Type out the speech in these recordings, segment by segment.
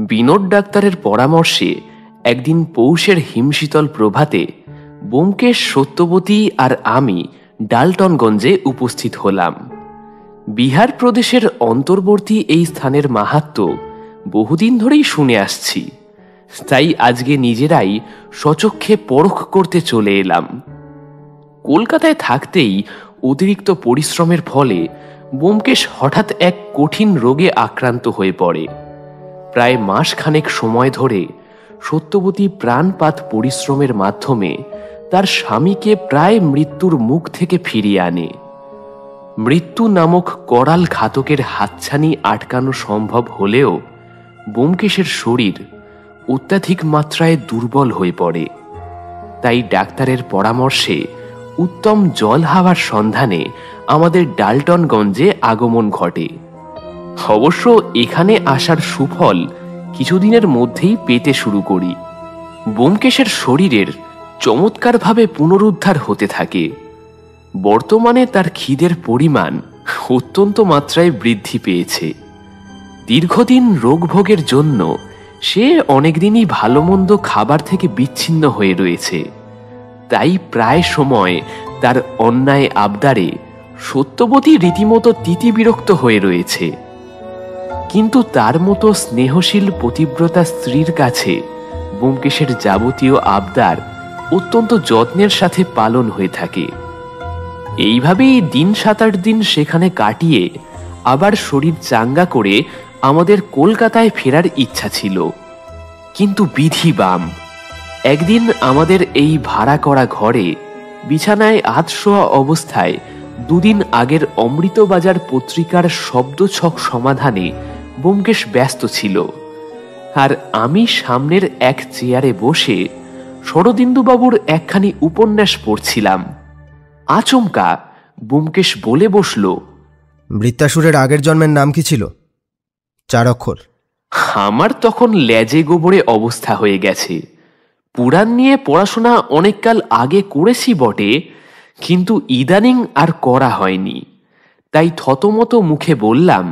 বিনোদ ডাক্তারের পরামর্শে একদিন পৌষের হিমশীতল প্রভাতে ব্যোমকেশ, সত্যবতী আর আমি ডালটনগঞ্জে উপস্থিত হলাম। বিহার প্রদেশের অন্তর্বর্তী এই স্থানের মাহাত্ম্য বহুদিন ধরেই শুনে আসছি, তাই আজকে নিজেরাই স্বচক্ষে পরখ করতে চলে এলাম। কলকাতায় থাকতেই অতিরিক্ত পরিশ্রমের ফলে ব্যোমকেশ হঠাৎ এক কঠিন রোগে আক্রান্ত হয়ে পড়ে। প্রায় মাসখানেক সময় ধরে সত্যবতী প্রাণপাত পরিশ্রমের মাধ্যমে তার স্বামীকে প্রায় মৃত্যুর মুখ থেকে ফিরিয়ে আনে। মৃত্যু নামক করাল ঘাতকের হাতছানি আটকানো সম্ভব হলেও ব্যোমকেশের শরীর অত্যাধিক মাত্রায় দুর্বল হয়ে পড়ে। তাই ডাক্তারের পরামর্শে উত্তম জল হাওয়ার সন্ধানে আমাদের ডালটনগঞ্জে আগমন ঘটে। অবশ্য এখানে আসার সুফল কিছুদিনের মধ্যেই পেতে শুরু করি। ব্যোমকেশের শরীরের চমৎকারভাবে পুনরুদ্ধার হতে থাকে। বর্তমানে তার খিদের পরিমাণ অত্যন্ত মাত্রায় বৃদ্ধি পেয়েছে। দীর্ঘদিন রোগভোগের জন্য সে অনেকদিনই ভালো মন্দ খাবার থেকে বিচ্ছিন্ন হয়ে রয়েছে। তাই প্রায় সময় তার অন্যায় আবদারে সত্যবতী রীতিমতো তিতিবিরক্ত হয়ে রয়েছে। কিন্তু তার মতো স্নেহশীল পতিব্রতা স্ত্রীর কাছে ব্যোমকেশের যাবতীয় আবদার অত্যন্ত যত্নের সাথে পালন হয়ে থাকে। এইভাবেই দিন 7-8 দিন সেখানে কাটিয়ে আবার শরীর চাঙ্গা করে আমাদের কলকাতায় ফেরার ইচ্ছা ছিল। কিন্তু বিধি বাম, একদিন আমাদের এই ভাড়া করা ঘরে বিছানায় আধশোয়া অবস্থায় দুদিন আগের অমৃতবাজার পত্রিকার শব্দছক সমাধানে ব্যোমকেশ ব্যস্ত ছিল, আর আমি সামনের এক চেয়ারে বসে শরদিন্দুবাবুর একখানি উপন্যাস পড়ছিলাম। আচমকা ব্যোমকেশ বলে বসল, বৃত্তাসুরের আগের জন্মের নাম কি ছিল? 4 অক্ষর। আমার তখন লেজে গোবরে অবস্থা হয়ে গেছে। পুরাণ নিয়ে পড়াশোনা অনেককাল আগে করেছি বটে, কিন্তু ইদানিং আর করা হয়নি। তাই থতমত মুখে বললাম,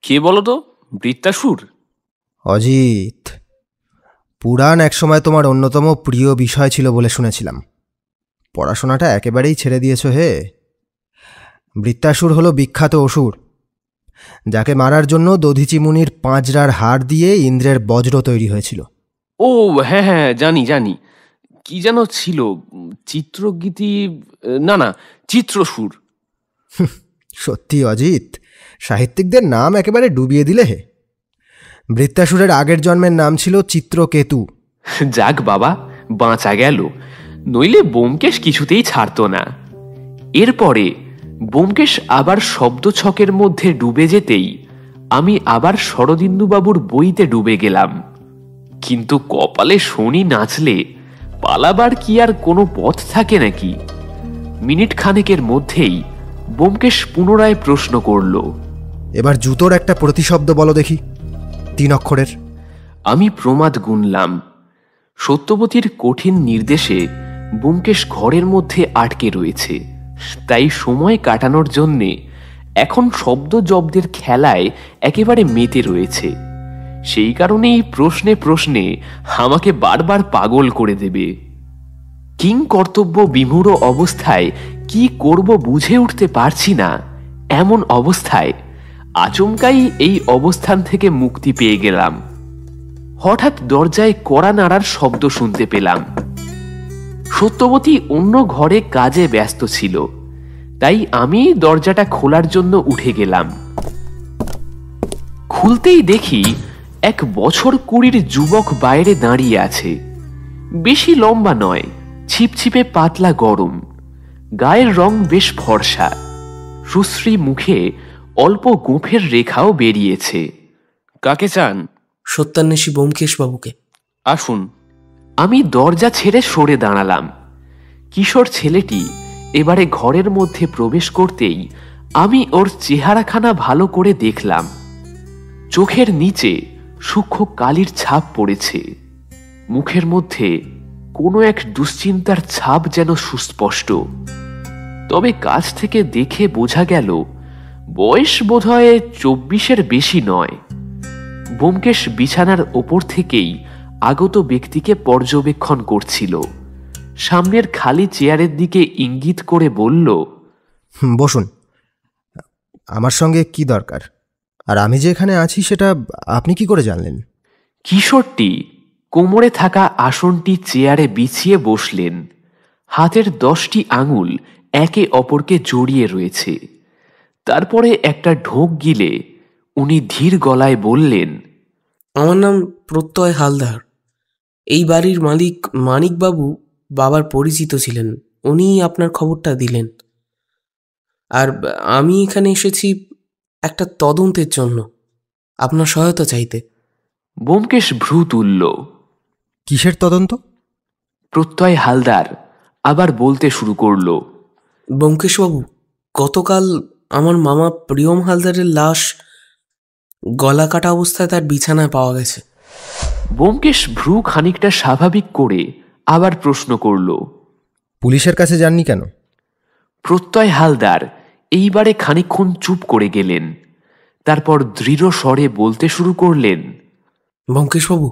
কে বলো তো বৃত্তাসুর? অজিত, পুরাণ একসময় তোমার অন্যতম প্রিয় বিষয় ছিল বলে শুনেছিলাম। পড়াশোনাটা একেবারেই ছেড়ে দিয়েছ হে। বৃত্তাসুর হলো বিখ্যাত অসুর, যাকে মারার জন্য দধিচি মুনির 5 হাড় দিয়ে ইন্দ্রের বজ্র তৈরি হয়েছিল। ও হ্যাঁ হ্যাঁ, জানি জানি। কি যেন ছিল, চিত্রগীতি, না চিত্রসুর। সত্যি অজিত, সাহিত্যিকদের নাম একেবারে ডুবিয়ে দিলে হে। বৃত্তাসুরের আগের জন্মের নাম ছিল চিত্রকেতু। যাক বাবা, বাঁচা গেল, নইলে ব্যোমকেশ কিছুতেই ছাড়তো না। এরপরে ব্যোমকেশ আবার শব্দছকের মধ্যে ডুবে যেতেই আমি আবার শরদিন্দুবাবুর বইতে ডুবে গেলাম। কিন্তু কপালে শনি নাচলে পালাবার কি আর কোনো পথ থাকে নাকি? মিনিট খানেকের মধ্যেই ব্যোমকেশ পুনরায় প্রশ্ন করল, এবার জুতোর একটা প্রতিশব্দ বলো দেখি, 3 অক্ষরের। আমি প্রমাদ গুনলাম। সত্যবতীর কঠিন নির্দেশে ব্যোমকেশ ঘরের মধ্যে আটকে রয়েছে, তাই সময় কাটানোর জন্যে এখন শব্দ জব্দের খেলায় একেবারে মেতে রয়েছে। সেই কারণেই প্রশ্নে প্রশ্নে আমাকে বারবার পাগল করে দেবে। কিং কর্তব্য বিমূঢ় অবস্থায় কি করব বুঝে উঠতে পারছি না। এমন অবস্থায় আচমকাই এই অবস্থান থেকে মুক্তি পেয়ে গেলাম। হঠাৎ দরজায় কড়া নাড়ার শব্দ শুনতে পেলাম। সত্যবতী অন্য ঘরে কাজে ব্যস্ত ছিল, তাই আমি দরজাটা খোলার জন্য উঠে গেলাম। খুলতেই দেখি 1 বছর 20-র যুবক বাইরে দাঁড়িয়ে আছে। বেশি লম্বা নয়, ছিপছিপে পাতলা গরম, গায়ের রং বেশ ফর্সা, সুশ্রী মুখে অল্প গোঁফের রেখাও বেরিয়েছে। কাকে চান? সত্যান্বেষী ব্যোমকেশ বাবুকে। আসুন। আমি দরজা ছেড়ে সরে দাঁড়ালাম। কিশোর ছেলেটি এবারে ঘরের মধ্যে প্রবেশ করতেই আমি ওর চেহারাখানা ভালো করে দেখলাম। চোখের নিচে সূক্ষ্ম কালির ছাপ পড়েছে। মুখের মধ্যে কোনো এক দুশ্চিন্তার ছাপ যেন সুস্পষ্ট। তবে কাছ থেকে দেখে বোঝা গেল বয়স বোধহয় 24-এর বেশি নয়। ব্যোমকেশ বিছানার ওপর থেকেই আগত ব্যক্তিকে পর্যবেক্ষণ করছিল। সামনের খালি চেয়ারের দিকে ইঙ্গিত করে বলল, বসুন। আমার সঙ্গে কি দরকার? আর আমি যে এখানে আছি সেটা আপনি কি করে জানলেন? কিশোরটি কোমরে থাকা আসনটি চেয়ারে বিছিয়ে বসলেন। হাতের 10টি আঙুল একে অপরকে জড়িয়ে রয়েছে। তারপরে একটা ঢোক গিলে উনি ধীর গলায় বললেন, আমার নাম প্রত্যয় হালদার। এই বাড়ির মালিক মানিকবাবু বাবার পরিচিত ছিলেন, উনি আপনার খবরটা দিলেন। আর আমি এখানে এসেছি একটা তদন্তের জন্য, আপনার সহায়তা চাইতে। ব্যোমকেশ ভ্রু তুলল। কিসের তদন্ত? প্রত্যয় হালদার আবার বলতে শুরু করল, ব্যোমকেশবাবু, গতকাল আমার মামা প্রিয়ম হালদারের লাশ গলা কাটা অবস্থায় তার বিছানায় পাওয়া গেছে। ব্যোমকেশ ভ্রু খানিকটা স্বাভাবিক করে আবার প্রশ্ন করল, পুলিশের কাছে যাননি কেন? প্রত্যয় হালদার এইবারে খানিকক্ষণ চুপ করে গেলেন। তারপর দৃঢ় স্বরে বলতে শুরু করলেন, ব্যোমকেশবাবু,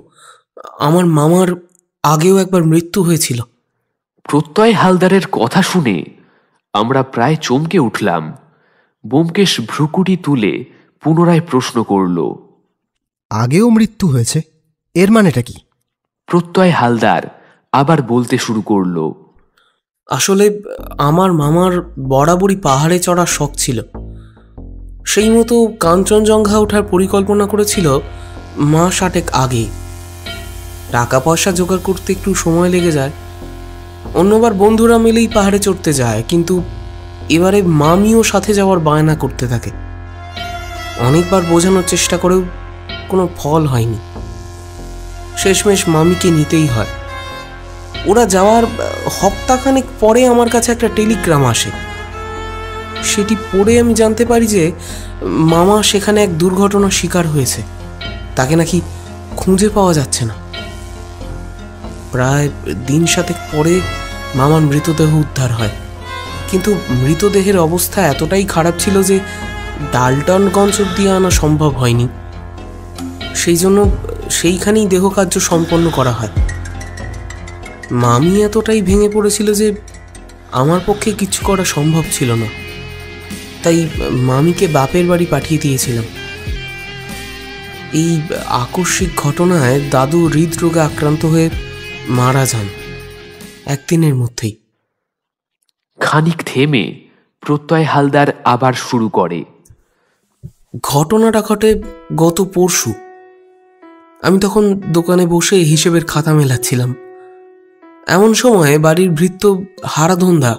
আমার মামার আগেও একবার মৃত্যু হয়েছিল। প্রত্যয় হালদারের কথা শুনে আমরা প্রায় চমকে উঠলাম। ব্যোমকেশ ভ্রুকুটি তুলে পুনরায় প্রশ্ন করল, আগেও মৃত্যু হয়েছে? এর মানেটা কি? প্রত্যয় হালদার আবার বলতে শুরু করল, আসলে আমার মামার বরাবরই পাহাড়ে চড়ার শখ ছিল। সেই মতো কাঞ্চনজঙ্ঘা ওঠার পরিকল্পনা করেছিল মাস 8 আগে। টাকা পয়সা জোগাড় করতে একটু সময় লেগে যায়। অন্যবার বন্ধুরা মিলেই পাহাড়ে চড়তে যায়, কিন্তু এবারে মামিও সাথে যাওয়ার বায়না করতে থাকে। অনেকবার বোঝানোর চেষ্টা করেও কোনো ফল হয়নি। শেষমেশ মামিকে নিতেই হয়। ওরা যাওয়ার সপ্তাহখানেক পরে আমার কাছে একটা টেলিগ্রাম আসে। সেটি পড়ে আমি জানতে পারি যে মামা সেখানে এক দুর্ঘটনার শিকার হয়েছে। তাকে নাকি খুঁজে পাওয়া যাচ্ছে না। প্রায় দিন 7 পরে মামার মৃতদেহ উদ্ধার হয়, কিন্তু মৃতদেহের অবস্থা এতটাই খারাপ ছিল যে ডালটনগঞ্জ অব্দি আনা সম্ভব হয়নি। সেই জন্য সেইখানেই দেহকার্য সম্পন্ন করা হয়। মামি এতটাই ভেঙে পড়েছিল যে আমার পক্ষে কিছু করা সম্ভব ছিল না। তাই মামিকে বাপের বাড়ি পাঠিয়ে দিয়েছিলাম। এই আকস্মিক ঘটনায় দাদু হৃদরোগে আক্রান্ত হয়ে মারা যান একদিনের মধ্যেই। খানিক থেমে প্রত্যয় হালদার আবার শুরু করে, ঘটনাটা ঘটে গত পরশু। আমি তখন দোকানে বসে হিসেবের খাতা মেলাচ্ছিলাম। এমন সময় বাড়ির ভৃত্য হারাধন্দা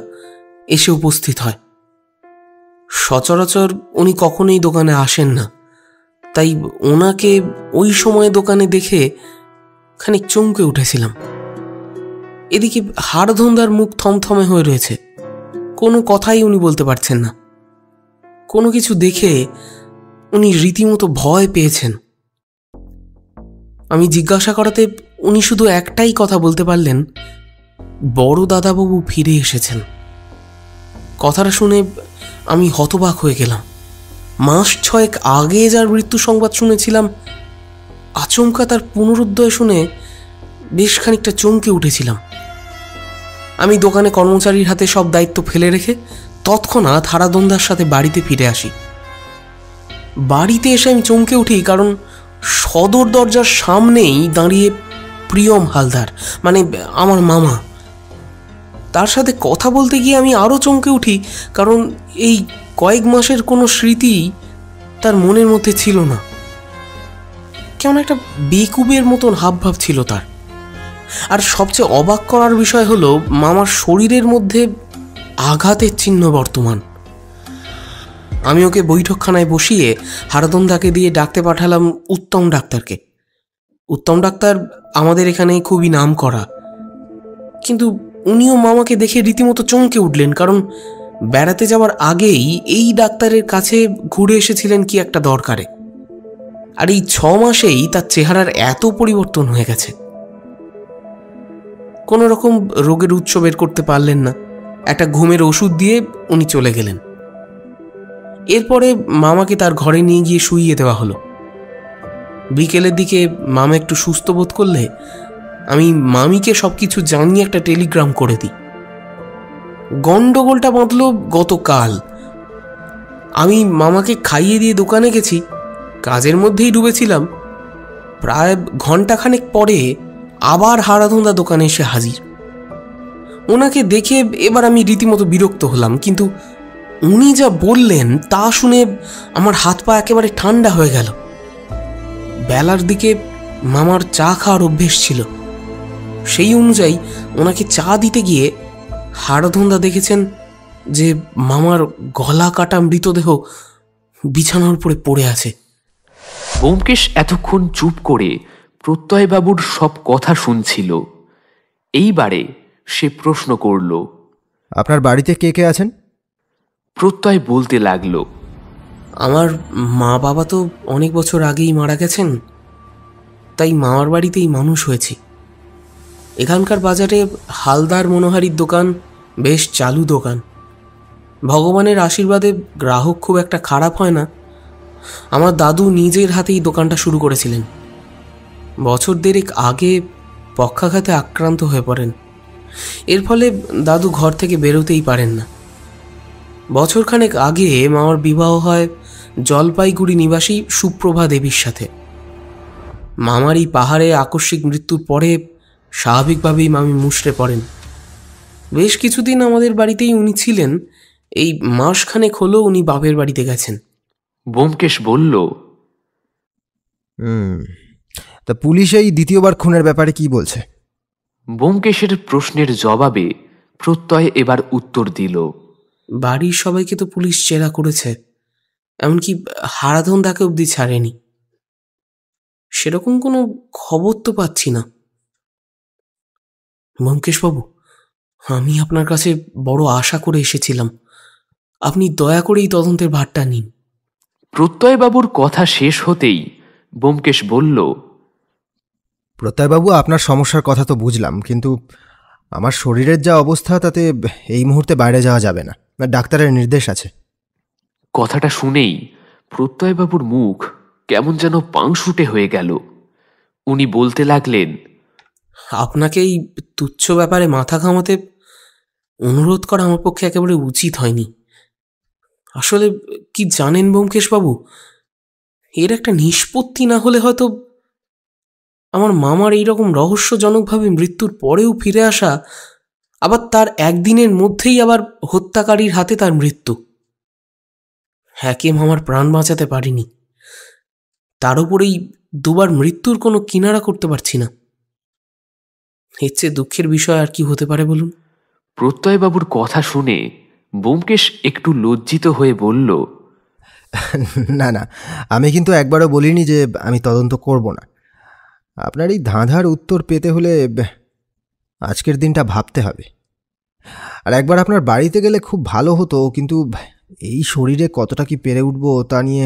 এসে উপস্থিত হয়। সচরাচর উনি কখনোই দোকানে আসেন না, তাই ওনাকে ওই সময় দোকানে দেখে খানিক চমকে উঠেছিলাম। এদিকে হারাধন্দার মুখ থমথমে হয়ে রয়েছে, কোনো কথাই উনি বলতে পারছেন না। কোনো কিছু দেখে উনি রীতিমতো ভয় পেয়েছেন। আমি জিজ্ঞাসা করাতে উনি শুধু একটাই কথা বলতে পারলেন, বড় দাদাবাবু ফিরে এসেছেন। কথাটা শুনে আমি হতবাক হয়ে গেলাম। মাস 6 আগে যার মৃত্যু সংবাদ শুনেছিলাম, আচমকা তার পুনরুদ্দয় শুনে বেশ খানিকটা চমকে উঠেছিলাম। আমি দোকানে কর্মচারীর হাতে সব দায়িত্ব ফেলে রেখে তৎক্ষণাৎ হারাধন্দার সাথে বাড়িতে ফিরে আসি। বাড়িতে এসে আমি চমকে উঠি, কারণ সদর দরজার সামনেই দাঁড়িয়ে প্রিয়ম হালদার, মানে আমার মামা। তার সাথে কথা বলতে গিয়ে আমি আরও চমকে উঠি, কারণ এই কয়েক মাসের কোনো স্মৃতি তার মনের মধ্যে ছিল না। কেমন একটা বেকুবের মতন হাবভাব ছিল তার। আর সবচেয়ে অবাক করার বিষয় হলো, মামার শরীরের মধ্যে আঘাতের চিহ্ন বর্তমান। আমি ওকে বৈঠকখানায় বসিয়ে হারাধন্দাকে দিয়ে ডাকতে পাঠালাম উত্তম ডাক্তারকে। উত্তম ডাক্তার আমাদের এখানে খুবই নাম করা, কিন্তু উনিও মামাকে দেখে রীতিমতো চমকে উঠলেন, কারণ বেড়াতে যাওয়ার আগেই এই ডাক্তারের কাছে ঘুরে এসেছিলেন কি একটা দরকারে। আর এই 6 মাসেই তার চেহারার এত পরিবর্তন হয়ে গেছে। কোনো রকম রোগের উৎস বের করতে পারলেন না। একটা ঘুমের ওষুধ দিয়ে উনি চলে গেলেন। এরপরে মামাকে তার ঘরে নিয়ে গিয়ে শুইয়ে দেওয়া হলো। বিকেলের দিকে মামা একটু সুস্থ বোধ করলে আমি মামিকে সব কিছু জানিয়ে একটা টেলিগ্রাম করে দিই। গন্ডগোলটা বাঁধল গতকাল। আমি মামাকে খাইয়ে দিয়ে দোকানে গেছি, কাজের মধ্যেই ডুবেছিলাম। প্রায় ঘন্টাখানেক পরে আবার হারাধন্দা দোকানে এসে হাজির। ওনাকে দেখে এবার আমি রীতিমতো বিরক্ত হলাম, কিন্তু উনি যা বললেন তা শুনে আমার হাত পা একেবারে ঠান্ডা হয়ে গেল। বেলার দিকে মামার চা খাওয়ার অভ্যেস ছিল, সেই অনুযায়ী ওনাকে চা দিতে গিয়ে হারাধন্দা দেখেছেন যে মামার গলা কাটা মৃতদেহ বিছানার উপরে পড়ে আছে। ব্যোমকেশ এতক্ষণ চুপ করে প্রত্যয়বাবুর সব কথা শুনছিল। এইবারে সে প্রশ্ন করল, আপনার বাড়িতে কে কে আছেন? প্রত্যয় বলতে লাগলো, আমার মা বাবা তো অনেক বছর আগেই মারা গেছেন, তাই মামার বাড়িতেই মানুষ হয়েছি। এখানকার বাজারে হালদার মনোহারির দোকান বেশ চালু দোকান। ভগবানের আশীর্বাদে গ্রাহক খুব একটা খারাপ হয় না। আমার দাদু নিজের হাতেই দোকানটা শুরু করেছিলেন। বছর দেড়েক আগে পক্ষাঘাতে আক্রান্ত হয়ে পড়েন। এর ফলে দাদু ঘর থেকে বেরোতেই পারেন না। বছরখানেক আগে মামার বিবাহ হয় জলপাইগুড়ি নিবাসী সুপ্রভা দেবীর সাথে। মামার এই পাহাড়ে আকস্মিক মৃত্যুর পরে স্বাভাবিকভাবেই মামি মুষড়ে পড়েন। বেশ কিছুদিন আমাদের বাড়িতেই উনি ছিলেন। এই মাসখানেক হলো উনি বাপের বাড়িতে গেছেন। ব্যোমকেশ বলল, তা পুলিশ এই দ্বিতীয়বার খুনের ব্যাপারে কি বলছে? ব্যোমকেশের প্রশ্নের জবাবে প্রত্যয় এবার উত্তর দিল, বাড়ির সবাইকে তো পুলিশ জেরা করেছে, এমনকি হারাধন্দাকে অবধি ছাড়েনি। সেরকম কোনো খবর তো পাচ্ছি না। ব্যোমকেশবাবু, আমি আপনার কাছে বড় আশা করে এসেছিলাম, আপনি দয়া করে এই তদন্তের ভারটা নিন। প্রত্যয়বাবুর কথা শেষ হতেই ব্যোমকেশ বলল, প্রত্যয়বাবু, আপনার সমস্যার কথা তো বুঝলাম, কিন্তু আমার শরীরের যা অবস্থা তাতে এই মুহূর্তে বাইরে যাওয়া যাবে না, ডাক্তারের নির্দেশ আছে। কথাটা শুনেই প্রত্যয়বাবুর মুখ কেমন যেন পাংশুটে হয়ে গেল। উনি বলতে লাগলেন, আপনাকে এই তুচ্ছ ব্যাপারে মাথা ঘামাতে অনুরোধ করা আমার পক্ষে একেবারে উচিত হয়নি। আসলে কি জানেন ব্যোমকেশবাবু, এর একটা নিষ্পত্তি না হলে হয়তো আমার মামার এইরকম রহস্যজনকভাবে মৃত্যুর পরেও ফিরে আসা, আবার তার একদিনের মধ্যেই আবার হত্যাকারীর হাতে তার মৃত্যু, হ্যাকে মামার প্রাণ বাঁচাতে পারিনি। তার উপরেই দুবার মৃত্যুর কোনো কিনারা করতে পারছি না। এর চেয়ে দুঃখের বিষয় আর কি হতে পারে বলুন? প্রত্যয়বাবুর কথা শুনে ব্যোমকেশ একটু লজ্জিত হয়ে বলল, না না, আমি কিন্তু একবারও বলিনি যে আমি তদন্ত করব না। আপনার এই ধাঁধার উত্তর পেতে হলে আজকের দিনটা ভাবতে হবে। আর একবার আপনার বাড়িতে গেলে খুব ভালো হতো, কিন্তু এই শরীরে কতটা কি পেরে উঠবো তা নিয়ে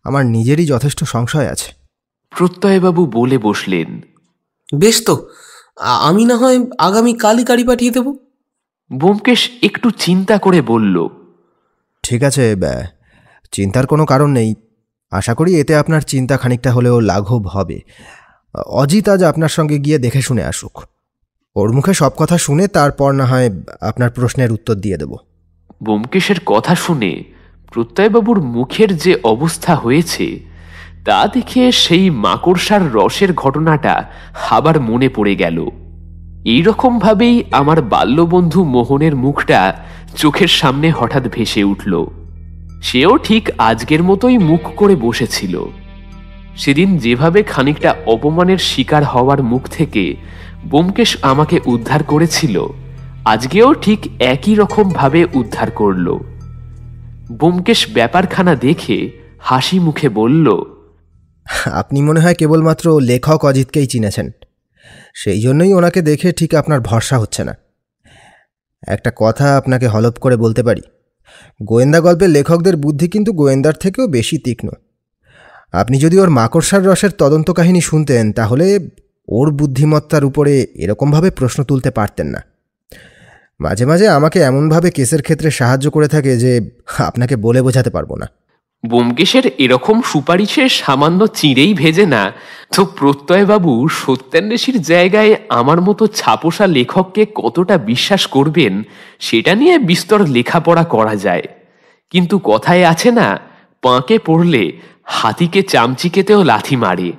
আমার নিজেরই যথেষ্ট সংশয় আছে। প্রত্যয়বাবু বলে বসলেন, বেশ তো, আমি না হয় আগামী কালই গাড়ি পাঠিয়ে দেব। ব্যোমকেশ একটু চিন্তা করে বলল, ঠিক আছে, চিন্তার কোনো কারণ নেই। আশা করি এতে আপনার চিন্তা খানিকটা হলেও লাঘব হবে। অজিত আজ আপনার সঙ্গে গিয়ে দেখে শুনে আসুক। ওর মুখে সব কথা শুনে তারপর না হয় আপনার প্রশ্নের উত্তর দিয়ে দেব। ব্যোমকেশের কথা শুনে প্রত্যয়বাবুর মুখের যে অবস্থা হয়েছে তা দেখে সেই মাকড়সার রসের ঘটনাটা আবার মনে পড়ে গেল। এইরকমভাবেই আমার বাল্যবন্ধু মোহনের মুখটা চোখের সামনে হঠাৎ ভেসে উঠল। সেও ঠিক আজকের মতোই মুখ করে বসেছিল। সেদিন যেভাবে খানিকটা অপমানের শিকার হওয়ার মুখ থেকে ব্যোমকেশ আমাকে উদ্ধার করেছিল, আজকেও ঠিক একই রকম ভাবে উদ্ধার করল। ব্যোমকেশ ব্যাপারখানা দেখে হাসি মুখে বলল, আপনি মনে হয় কেবলমাত্র লেখক অজিতকেই চিনেছেন, সেই জন্যই ওনাকে দেখে ঠিক আপনার ভরসা হচ্ছে না। একটা কথা আপনাকে হলপ করে বলতে পারি, গোয়েন্দা গল্পের লেখকদের বুদ্ধি কিন্তু গোয়েন্দার থেকেও বেশি তীক্ষ্ণ। আপনি যদি ওর মাকড়সার রসের তদন্ত কাহিনী শুনতেন তাহলে ওর বুদ্ধিমত্তার উপরে এরকমভাবে প্রশ্ন তুলতে পারতেন না। মাঝে মাঝে আমাকে এমনভাবে কেসের ক্ষেত্রে সাহায্য করে থাকে যে আপনাকে বলে বোঝাতে পারবো না। ব্যোমকেশের এরকম সুপারিশে সামান্য চিঁড়েই ভেজে না, তো প্রত্যয়বাবু সত্যান্বেষীর জায়গায় আমার মতো ছাপোষা লেখককে কতটা বিশ্বাস করবেন সেটা নিয়ে বিস্তর লেখাপড়া করা যায়। কিন্তু কথায় আছে না, পাঁকে পড়লে হাতিকে চামচিকেতেও লাথি মারে।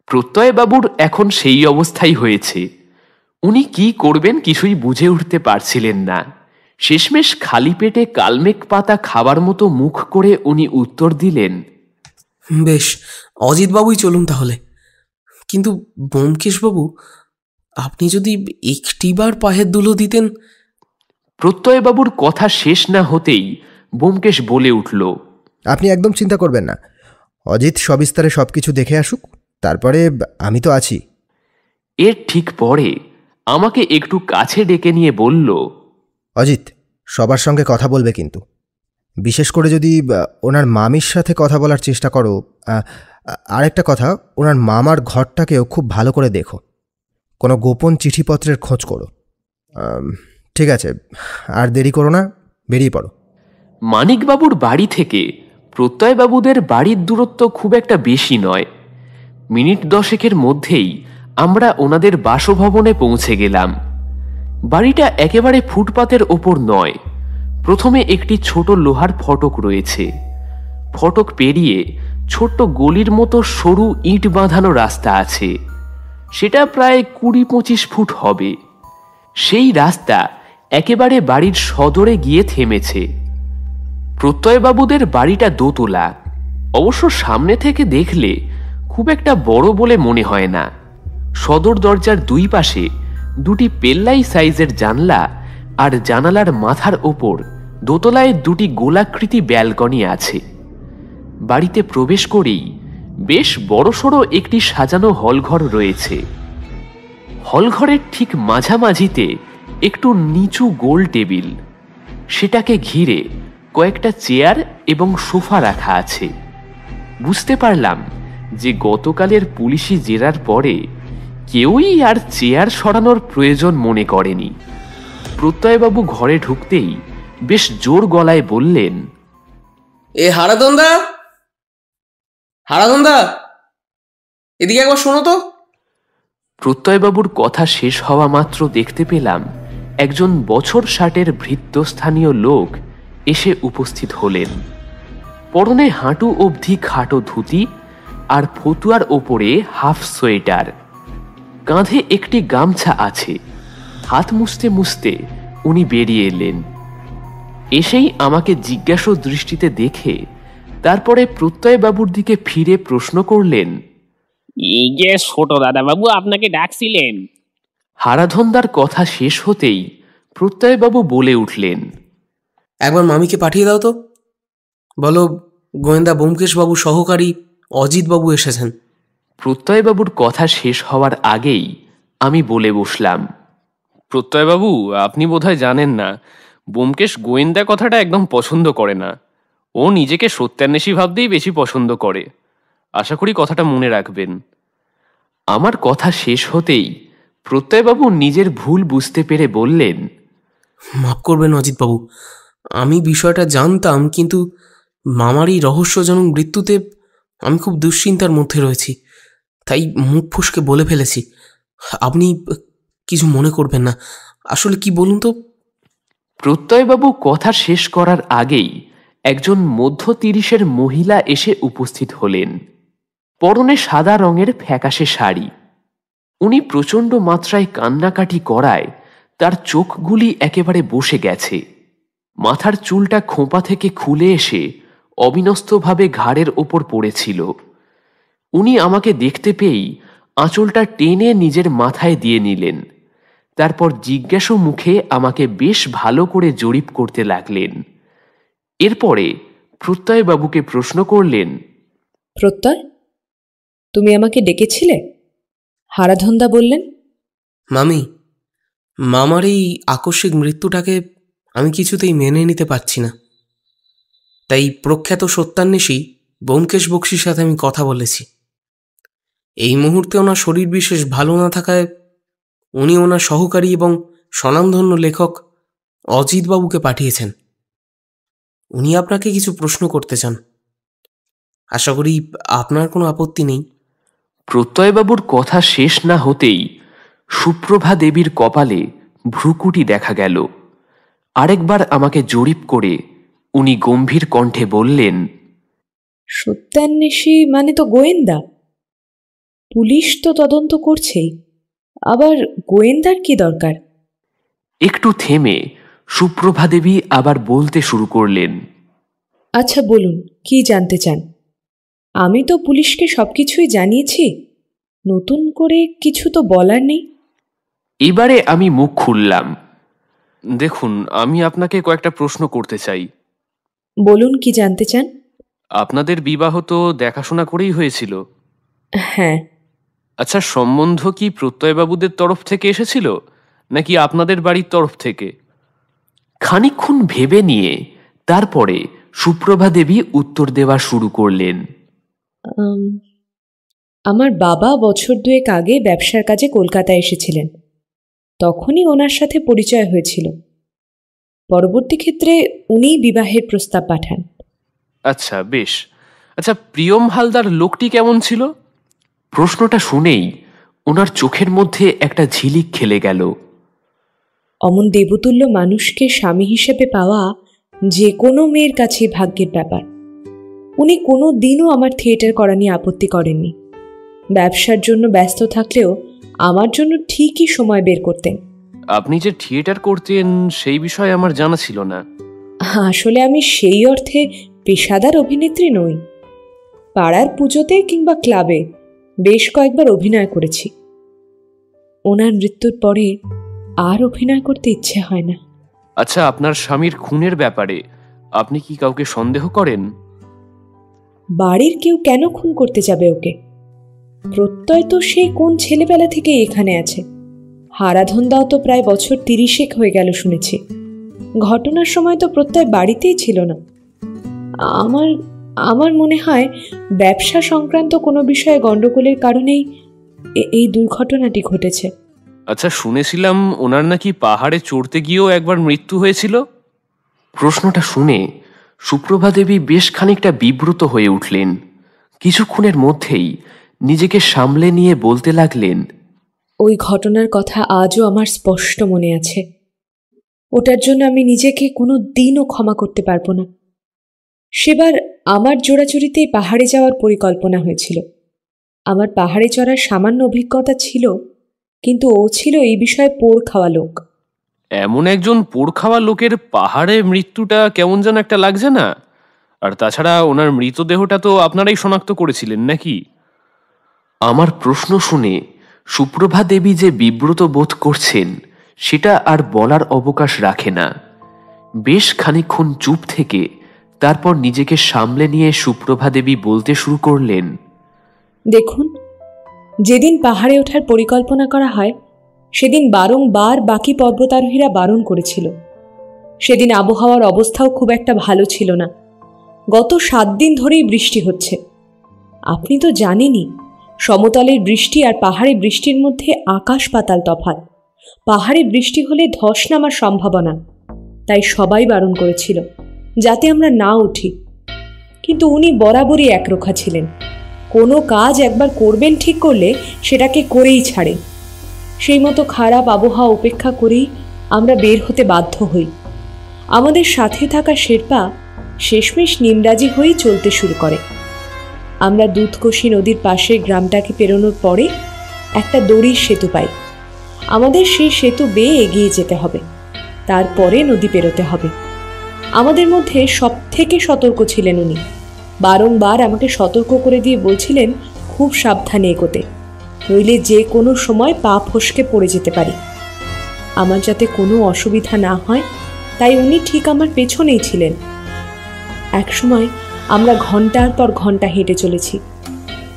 প্রত্যয়বাবুর এখন সেই অবস্থাই হয়েছে। উনি কি করবেন কিছুই বুঝে উঠতে পারছিলেন না। শেষমেশ খালি পেটে কালমেঘ পাতা খাবার মতো মুখ করে উনি উত্তর দিলেন, বেশ, অজিতবাবুই চলুন তাহলে। কিন্তু ব্যোমকেশবাবু, আপনি যদি একটিবার পায়ের ধুলো দিতেন। প্রত্যয়বাবুর কথা শেষ না হতেই ব্যোমকেশ বলে উঠল, আপনি একদম চিন্তা করবেন না, অজিত সবিস্তারে সব কিছু দেখে আসুক, তারপরে আমি তো আছি। এর ঠিক পরে আমাকে একটু কাছে ডেকে নিয়ে বলল, অজিত, সবার সঙ্গে কথা বলবে কিন্তু, বিশেষ করে যদি ওনার মামির সাথে কথা বলার চেষ্টা করো। আরেকটা কথা, ওনার মামার ঘরটাকেও খুব ভালো করে দেখো, কোনো গোপন চিঠিপত্রের খোঁজ করো। ঠিক আছে, আর দেরি করো না, বেরিয়ে পড়ো। মানিকবাবুর বাড়ি থেকে প্রত্যয়বাবুদের বাড়ির দূরত্ব খুব একটা বেশি নয়। মিনিট 10 মধ্যেই আমরা ওনাদের বাসভবনে পৌঁছে গেলাম। বাড়িটা একেবারে ফুটপাতের ওপর নয়। প্রথমে একটি ছোট লোহার ফটক রয়েছে। ফটক পেরিয়ে ছোট্ট গলির মতো সরু ইট বাঁধানো রাস্তা আছে। সেটা প্রায় 20-25 ফুট হবে। সেই রাস্তা একেবারে বাড়ির সদরে গিয়ে থেমেছে। প্রত্যয়বাবুদের বাড়িটা দোতলা। অবশ্য সামনে থেকে দেখলে খুব একটা বড় বলে মনে হয় না। সদর দরজার দুই পাশে দুটি পেল্লাই সাইজের জানলা, আর জানালার মাথার ওপর দোতলায় দুটি গোলাকৃতি ব্যালকনি আছে। বাড়িতে প্রবেশ করেই বেশ বড়সড় একটি সাজানো হলঘর রয়েছে। হলঘরের ঠিক মাঝামাঝিতে একটু নিচু গোল টেবিল, সেটাকে ঘিরে কয়েকটা চেয়ার এবং সোফা রাখা আছে। বুঝতে পারলাম যে গতকালের পুলিশি জেরার পরে কেউই আর চেয়ার সরানোর প্রয়োজন মনে করেনি। প্রত্যয়বাবু ঘরে ঢুকতেই বেশ জোর গলায় বললেন, এ হারাধনদা, হারাধনদা, এদিকে একবার শোনো তো। প্রত্যয়বাবুর কথা শেষ হওয়া মাত্র দেখতে পেলাম একজন বছর 60-এর ভৃত্যস্থানীয় লোক এসে উপস্থিত হলেন। পরনে হাঁটু অবধি খাটো ধুতি আর ফতুয়ার ওপরে হাফ সোয়েটার। কাঁধে একটি গামছা আছে। হাত মুছতে মুছতে উনি বেরিয়ে এলেন। এসেই আমাকে জিজ্ঞাসু দৃষ্টিতে দেখে তারপরে প্রত্যয়বাবুর দিকে ফিরে প্রশ্ন করলেন, এই যে ছোট দাদাবাবু আপনাকে ডাকছিলেন। হারাধনদার কথা শেষ হতেই প্রত্যয়বাবু বলে উঠলেন, একবার মামিকে পাঠিয়ে দাও তো, বলো গোয়েন্দা ব্যোমকেশবাবু সহকারী অজিতবাবু এসেছেন। প্রত্যয়বাবুর কথা শেষ হওয়ার আগেই আমি বলে বসলাম, প্রত্যয়বাবু, আপনি বোধহয় জানেন না, ব্যোমকেশ গোয়েন্দা কথাটা একদম পছন্দ করে না। ও নিজেকে সত্যান্বেষী ভাবতেই বেশি পছন্দ করে। আশা করি কথাটা মনে রাখবেন। আমার কথা শেষ হতেই প্রত্যয়বাবু নিজের ভুল বুঝতে পেরে বললেন, মাফ করবেন অজিতবাবু, আমি বিষয়টা জানতাম, কিন্তু মামার এই রহস্যজনক মৃত্যুতে আমি খুব দুশ্চিন্তার মধ্যে রয়েছি, তাই মুখ ফসকে বলে ফেলেছি। আপনি কিছু মনে করবেন না। আসলে কি বলুন তো। প্রত্যয়বাবু কথা শেষ করার আগেই একজন মধ্য 30-এর মহিলা এসে উপস্থিত হলেন। পরনে সাদা রঙের ফ্যাকাশে শাড়ি। উনি প্রচণ্ড মাত্রায় কান্নাকাটি করায় তার চোখগুলি একেবারে বসে গেছে। মাথার চুলটা খোঁপা থেকে খুলে এসে অবিন্যস্তভাবে ঘাড়ের ওপর পড়েছিল। উনি আমাকে দেখতে পেয়েই আঁচলটা টেনে নিজের মাথায় দিয়ে নিলেন। তারপর জিজ্ঞাসু মুখে আমাকে বেশ ভালো করে জরিপ করতে লাগলেন। এরপরে প্রত্যয়বাবুকে প্রশ্ন করলেন, প্রত্যয়, তুমি আমাকে ডেকেছিলে? হারাধনদা বললেন। মামি, মামার এই আকস্মিক মৃত্যুটাকে আমি কিছুতেই মেনে নিতে পারছি না। তাই প্রখ্যাত সত্যান্বেষী ব্যোমকেশ বক্সির সাথে আমি কথা বলেছি। এই মুহূর্তে ওনার শরীর বিশেষ ভালো না থাকায় উনি ওনার সহকারী এবং স্বনামধন্য লেখক অজিতবাবুকে পাঠিয়েছেন। উনি আপনাকে কিছু প্রশ্ন করতে চান। আশা করি আপনার কোনো আপত্তি নেই। প্রত্যয়বাবুর কথা শেষ না হতেই সুপ্রভা দেবীর কপালে ভ্রুকুটি দেখা গেল। আরেকবার আমাকে জরিপ করে উনি গম্ভীর কণ্ঠে বললেন, সত্যান্বেষী মানে তো গোয়েন্দা। পুলিশ তো তদন্ত করছেই, আবার গোয়েন্দার কি দরকার? একটু থেমে সুপ্রভা দেবী আবার বলতে শুরু করলেন, আচ্ছা বলুন, কি জানতে চান? আমি তো পুলিশকে সবকিছুই জানিয়েছি, নতুন করে কিছু তো বলার নেই। এবারে আমি মুখ খুললাম। দেখুন, আমি আপনাকে কয়েকটা প্রশ্ন করতে চাই। বলুন, কি জানতে চান? আপনাদের বিবাহ তো দেখাশোনা করেই হয়েছিল। হ্যাঁ। আচ্ছা, সম্বন্ধ কি প্রত্যয়বাবুদের তরফ থেকে এসেছিল নাকি আপনাদের বাড়ির তরফ থেকে? খানিকক্ষণ ভেবে নিয়ে তারপরে সুপ্রভা দেবী উত্তর দেওয়া শুরু করলেন। আমার বাবা বছর দুয়েক আগে ব্যবসার কাজে কলকাতায় এসেছিলেন, তখনই ওনার সাথে পরিচয় হয়েছিল। পরবর্তী ক্ষেত্রে উনিই বিবাহের প্রস্তাব পাঠান। আচ্ছা, বেশ। আচ্ছা, প্রিয়ম হালদার লোকটি কেমন ছিল? প্রশ্নটা শুনেই ওনার চোখের মধ্যে একটা ঝিলিক খেলে গেল। অমন দেবতুল্য মানুষকে স্বামী হিসেবে পাওয়া যে কোনো মেয়ের কাছে ভাগ্যের ব্যাপার। উনি কোনো দিনও আমার থিয়েটার করা নিয়ে আপত্তি করেননি। ব্যবসার জন্য ব্যস্ত থাকলেও আমার জন্য ঠিকই সময় বের করতেন। আপনি যে থিয়েটার করতেন সেই বিষয়ে আমার জানা ছিল না। আসলে আমি সেই অর্থে পেশাদার অভিনেত্রী নই। পাড়ার পুজোতে কিংবা ক্লাবে বেশ কয়েকবার অভিনয় করেছি। ওনার মৃত্যুর পরে আর অভিনয় করতে ইচ্ছে হয় না। আচ্ছা, আপনার স্বামীর খুনের ব্যাপারে আপনি কি কাউকে সন্দেহ করেন? বাড়ির কেউ কেন খুন করতে যাবে ওকে? প্রত্যয় তো সেই কোন ছেলেবেলা থেকে এখানে আছে। হারাধনদাও তো প্রায় বছর 30 হয়ে গেল শুনেছি। ঘটনার সময় তো প্রত্যয় বাড়িতেই ছিল না। আমার মনে হয় ব্যবসা সংক্রান্ত কোনো বিষয়ে গণ্ডগোলের কারণেই এই দুর্ঘটনাটি ঘটেছে। আচ্ছা, শুনেছিলাম ওনার নাকি পাহাড়ে চড়তে গিয়েও একবার মৃত্যু হয়েছিল। প্রশ্নটা শুনে সুপ্রভা দেবী বেশ খানিকটা বিব্রত হয়ে উঠলেন। কিছুক্ষণের মধ্যেই নিজেকে সামলে নিয়ে বলতে লাগলেন, ওই ঘটনার কথা আজও আমার স্পষ্ট মনে আছে। ওটার জন্য আমি নিজেকে কোনো দিনও ক্ষমা করতে পারবো না। সেবার আমার জোড়াজুড়িতেই পাহাড়ে যাওয়ার পরিকল্পনা হয়েছিল। আমার পাহাড়ে চড়ার সামান্য অভিজ্ঞতা ছিল, কিন্তু ও ছিল এই বিষয়ে পোড় খাওয়া লোক। এমন একজন পোড় খাওয়া লোকের পাহাড়ে মৃত্যুটা কেমন যেন একটা লাগছে না? আর তাছাড়া ওনার মৃতদেহটা তো আপনারাই শনাক্ত করেছিলেন নাকি? আমার প্রশ্ন শুনে সুপ্রভা দেবী যে বিব্রত বোধ করছেন সেটা আর বলার অবকাশ রাখে না। বেশ খানিকক্ষণ চুপ থেকে তারপর নিজেকে সামলে নিয়ে সুপ্রভা দেবী বলতে শুরু করলেন, দেখুন, যেদিন পাহাড়ে ওঠার পরিকল্পনা করা হয় সেদিন বারংবার বাকি পর্বতারোহীরা বারণ করেছিল। সেদিন আবহাওয়ার অবস্থাও খুব একটা ভালো ছিল না। গত 7 দিন ধরেই বৃষ্টি হচ্ছে। আপনি তো জানেনই, সমতলের বৃষ্টি আর পাহাড়ে বৃষ্টির মধ্যে আকাশ পাতাল তফাৎ। পাহাড়ে বৃষ্টি হলে ধস নামার সম্ভাবনা, তাই সবাই বারণ করেছিল যাতে আমরা না উঠি। কিন্তু উনি বরাবরই একরোখা ছিলেন। কোনো কাজ একবার করবেন ঠিক করলে সেটাকে করেই ছাড়েন। সেই মতো খারাপ আবহাওয়া উপেক্ষা করেই আমরা বের হতে বাধ্য হই। আমাদের সাথে থাকা শেরপা শেষমেশ নিমরাজি হয়েই চলতে শুরু করে। আমরা দুধকোশী নদীর পাশে গ্রামটাকে পেরোনোর পরে একটা দড়ির সেতু পাই। আমাদের সেই সেতু বেয়ে এগিয়ে যেতে হবে, তারপরে নদী পেরোতে হবে। আমাদের মধ্যে সব থেকে সতর্ক ছিলেন উনি। বারংবার আমাকে সতর্ক করে দিয়ে বলছিলেন খুব সাবধানে এগোতে, নইলে যে কোনো সময় পা ফসকে পড়ে যেতে পারি। আমার যাতে কোনো অসুবিধা না হয় তাই উনি ঠিক আমার পেছনেই ছিলেন। একসময় আমরা ঘন্টার পর ঘন্টা হেঁটে চলেছি।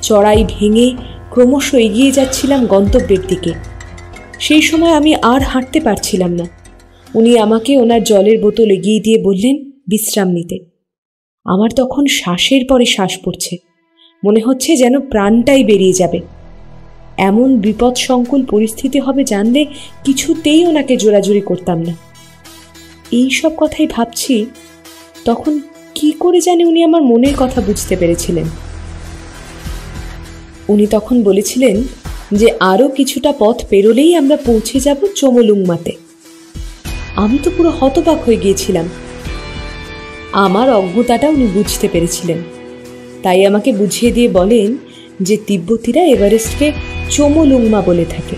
চড়াই ভেঙে ক্রমশ এগিয়ে যাচ্ছিলাম গন্তব্যের দিকে। সেই সময় আমি আর হাঁটতে পারছিলাম না। উনি আমাকে ওনার জলের বোতল এগিয়ে দিয়ে বললেন বিশ্রাম নিতে। আমার তখন শ্বাসের পরে শ্বাস পড়ছে, মনে হচ্ছে যেন প্রাণটাই বেরিয়ে যাবে। এমন বিপদসংকুল পরিস্থিতি হবে জানলে কিছুতেই ওনাকে জোরাজুরি করতাম না। এই সব কথাই ভাবছি, তখন কি করে জানি উনি আমার মনের কথা বুঝতে পেরেছিলেন। উনি তখন বলেছিলেন যে আরও কিছুটা পথ পেরোলেই আমরা পৌঁছে যাব চোমলুংমাতে। আমি তো পুরো হতবাক হয়ে গিয়েছিলাম। আমার অজ্ঞতাটা উনি বুঝতে পেরেছিলেন, তাই আমাকে বুঝিয়ে দিয়ে বলেন যে তিব্বতীরা এভারেস্টকে চোমলুংমা বলে থাকে।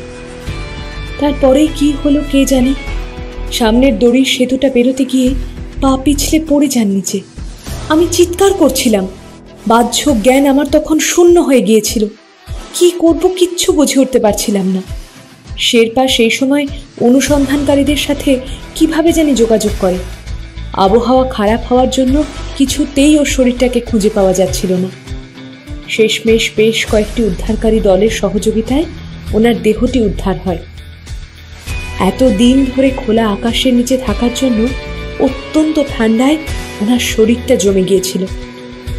তারপরেই কি হলো কে জানে, সামনের দড়ির সেতুটা পেরোতে গিয়ে পা পিছলে পড়ে যান নিচে। আমি চিৎকার করছিলাম, বাহ্য জ্ঞান আমার তখন শূন্য হয়ে গিয়েছিল। কি করব কিচ্ছু বুঝে উঠতে পারছিলাম না। শেরপা সেই সময় অনুসন্ধানকারীদের সাথে কিভাবে জানি যোগাযোগ করে। আবহাওয়া খারাপ হওয়ার জন্য কিছুতেই ওর শরীরটাকে খুঁজে পাওয়া যাচ্ছিল না। শেষমেশ বেশ কয়েকটি উদ্ধারকারী দলের সহযোগিতায় ওনার দেহটি উদ্ধার হয়। এত দিন ধরে খোলা আকাশের নিচে থাকার জন্য অত্যন্ত ঠান্ডায় ওনার শরীরটা জমে গিয়েছিল।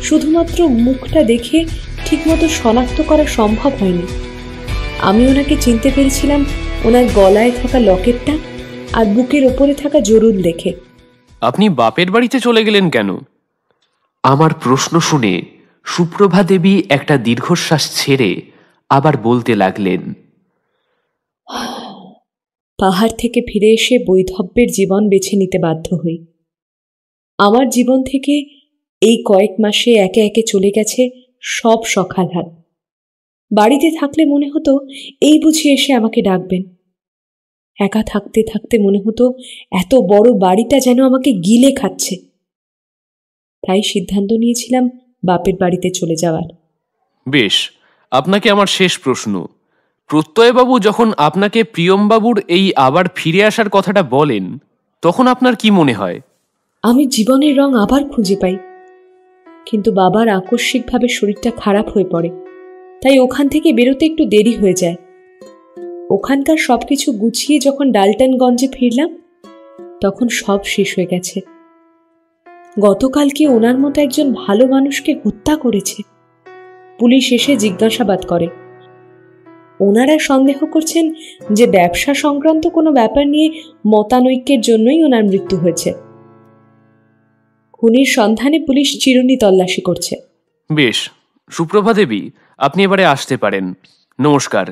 শুধুমাত্র মুখটা দেখে ঠিকমতো শনাক্ত করা সম্ভব হয়নি। আমি ওনাকে চিনতে পেরেছিলাম ওনার গলায় থাকা লকেটটা আর বুকের ওপরে থাকা জরুর দেখে। আপনি বাপের বাড়িতে চলে গেলেন কেন? আমার প্রশ্ন শুনে সুপ্রভা দেবী একটা দীর্ঘশ্বাস ছেড়ে আবার বলতে লাগলেন, পাহাড় থেকে ফিরে এসে বৈধব্যের জীবন বেছে নিতে বাধ্য হই। আমার জীবন থেকে এই কয়েক মাসে একে একে চলে গেছে সব সকালহাট। বাড়িতে থাকলে মনে হতো এই বুঝি এসে আমাকে ডাকবেন। একা থাকতে থাকতে মনে হতো এত বড় বাড়িটা যেন আমাকে গিলে খাচ্ছে। তাই সিদ্ধান্ত নিয়েছিলাম বাপের বাড়িতে চলে যাওয়ার। বেশ, আপনাকে আমার শেষ প্রশ্ন। প্রত্যয়বাবু যখন আপনাকে প্রিয়মবাবুর এই আবার ফিরে আসার কথাটা বলেন, তখন আপনার কি মনে হয়? আমি জীবনের রং আবার খুঁজে পাই, কিন্তু বাবার আকস্মিকভাবে শরীরটা খারাপ হয়ে পড়ে। তাই ওখান থেকে বেরোতে একটু দেরি হয়ে যায়। ওখানকার সবকিছু গুছিয়ে যখন ডালটনগঞ্জে ফিরলাম, তখন সব শেষ হয়ে গেছে। গতকালকে ওনার মতো একজন ভালো মানুষকে হত্যা করেছে। পুলিশ এসে জিজ্ঞাসাবাদ করে। ওনারা সন্দেহ করছেন যে ব্যবসা সংক্রান্ত কোনো ব্যাপার নিয়ে মতানৈক্যের জন্যই ওনার মৃত্যু হয়েছে। খুনির সন্ধানে পুলিশ চিরুনি তল্লাশি করছে। বেশ, সুপ্রভা দেবী, আপনি এবারে আসতে পারেন। নমস্কার।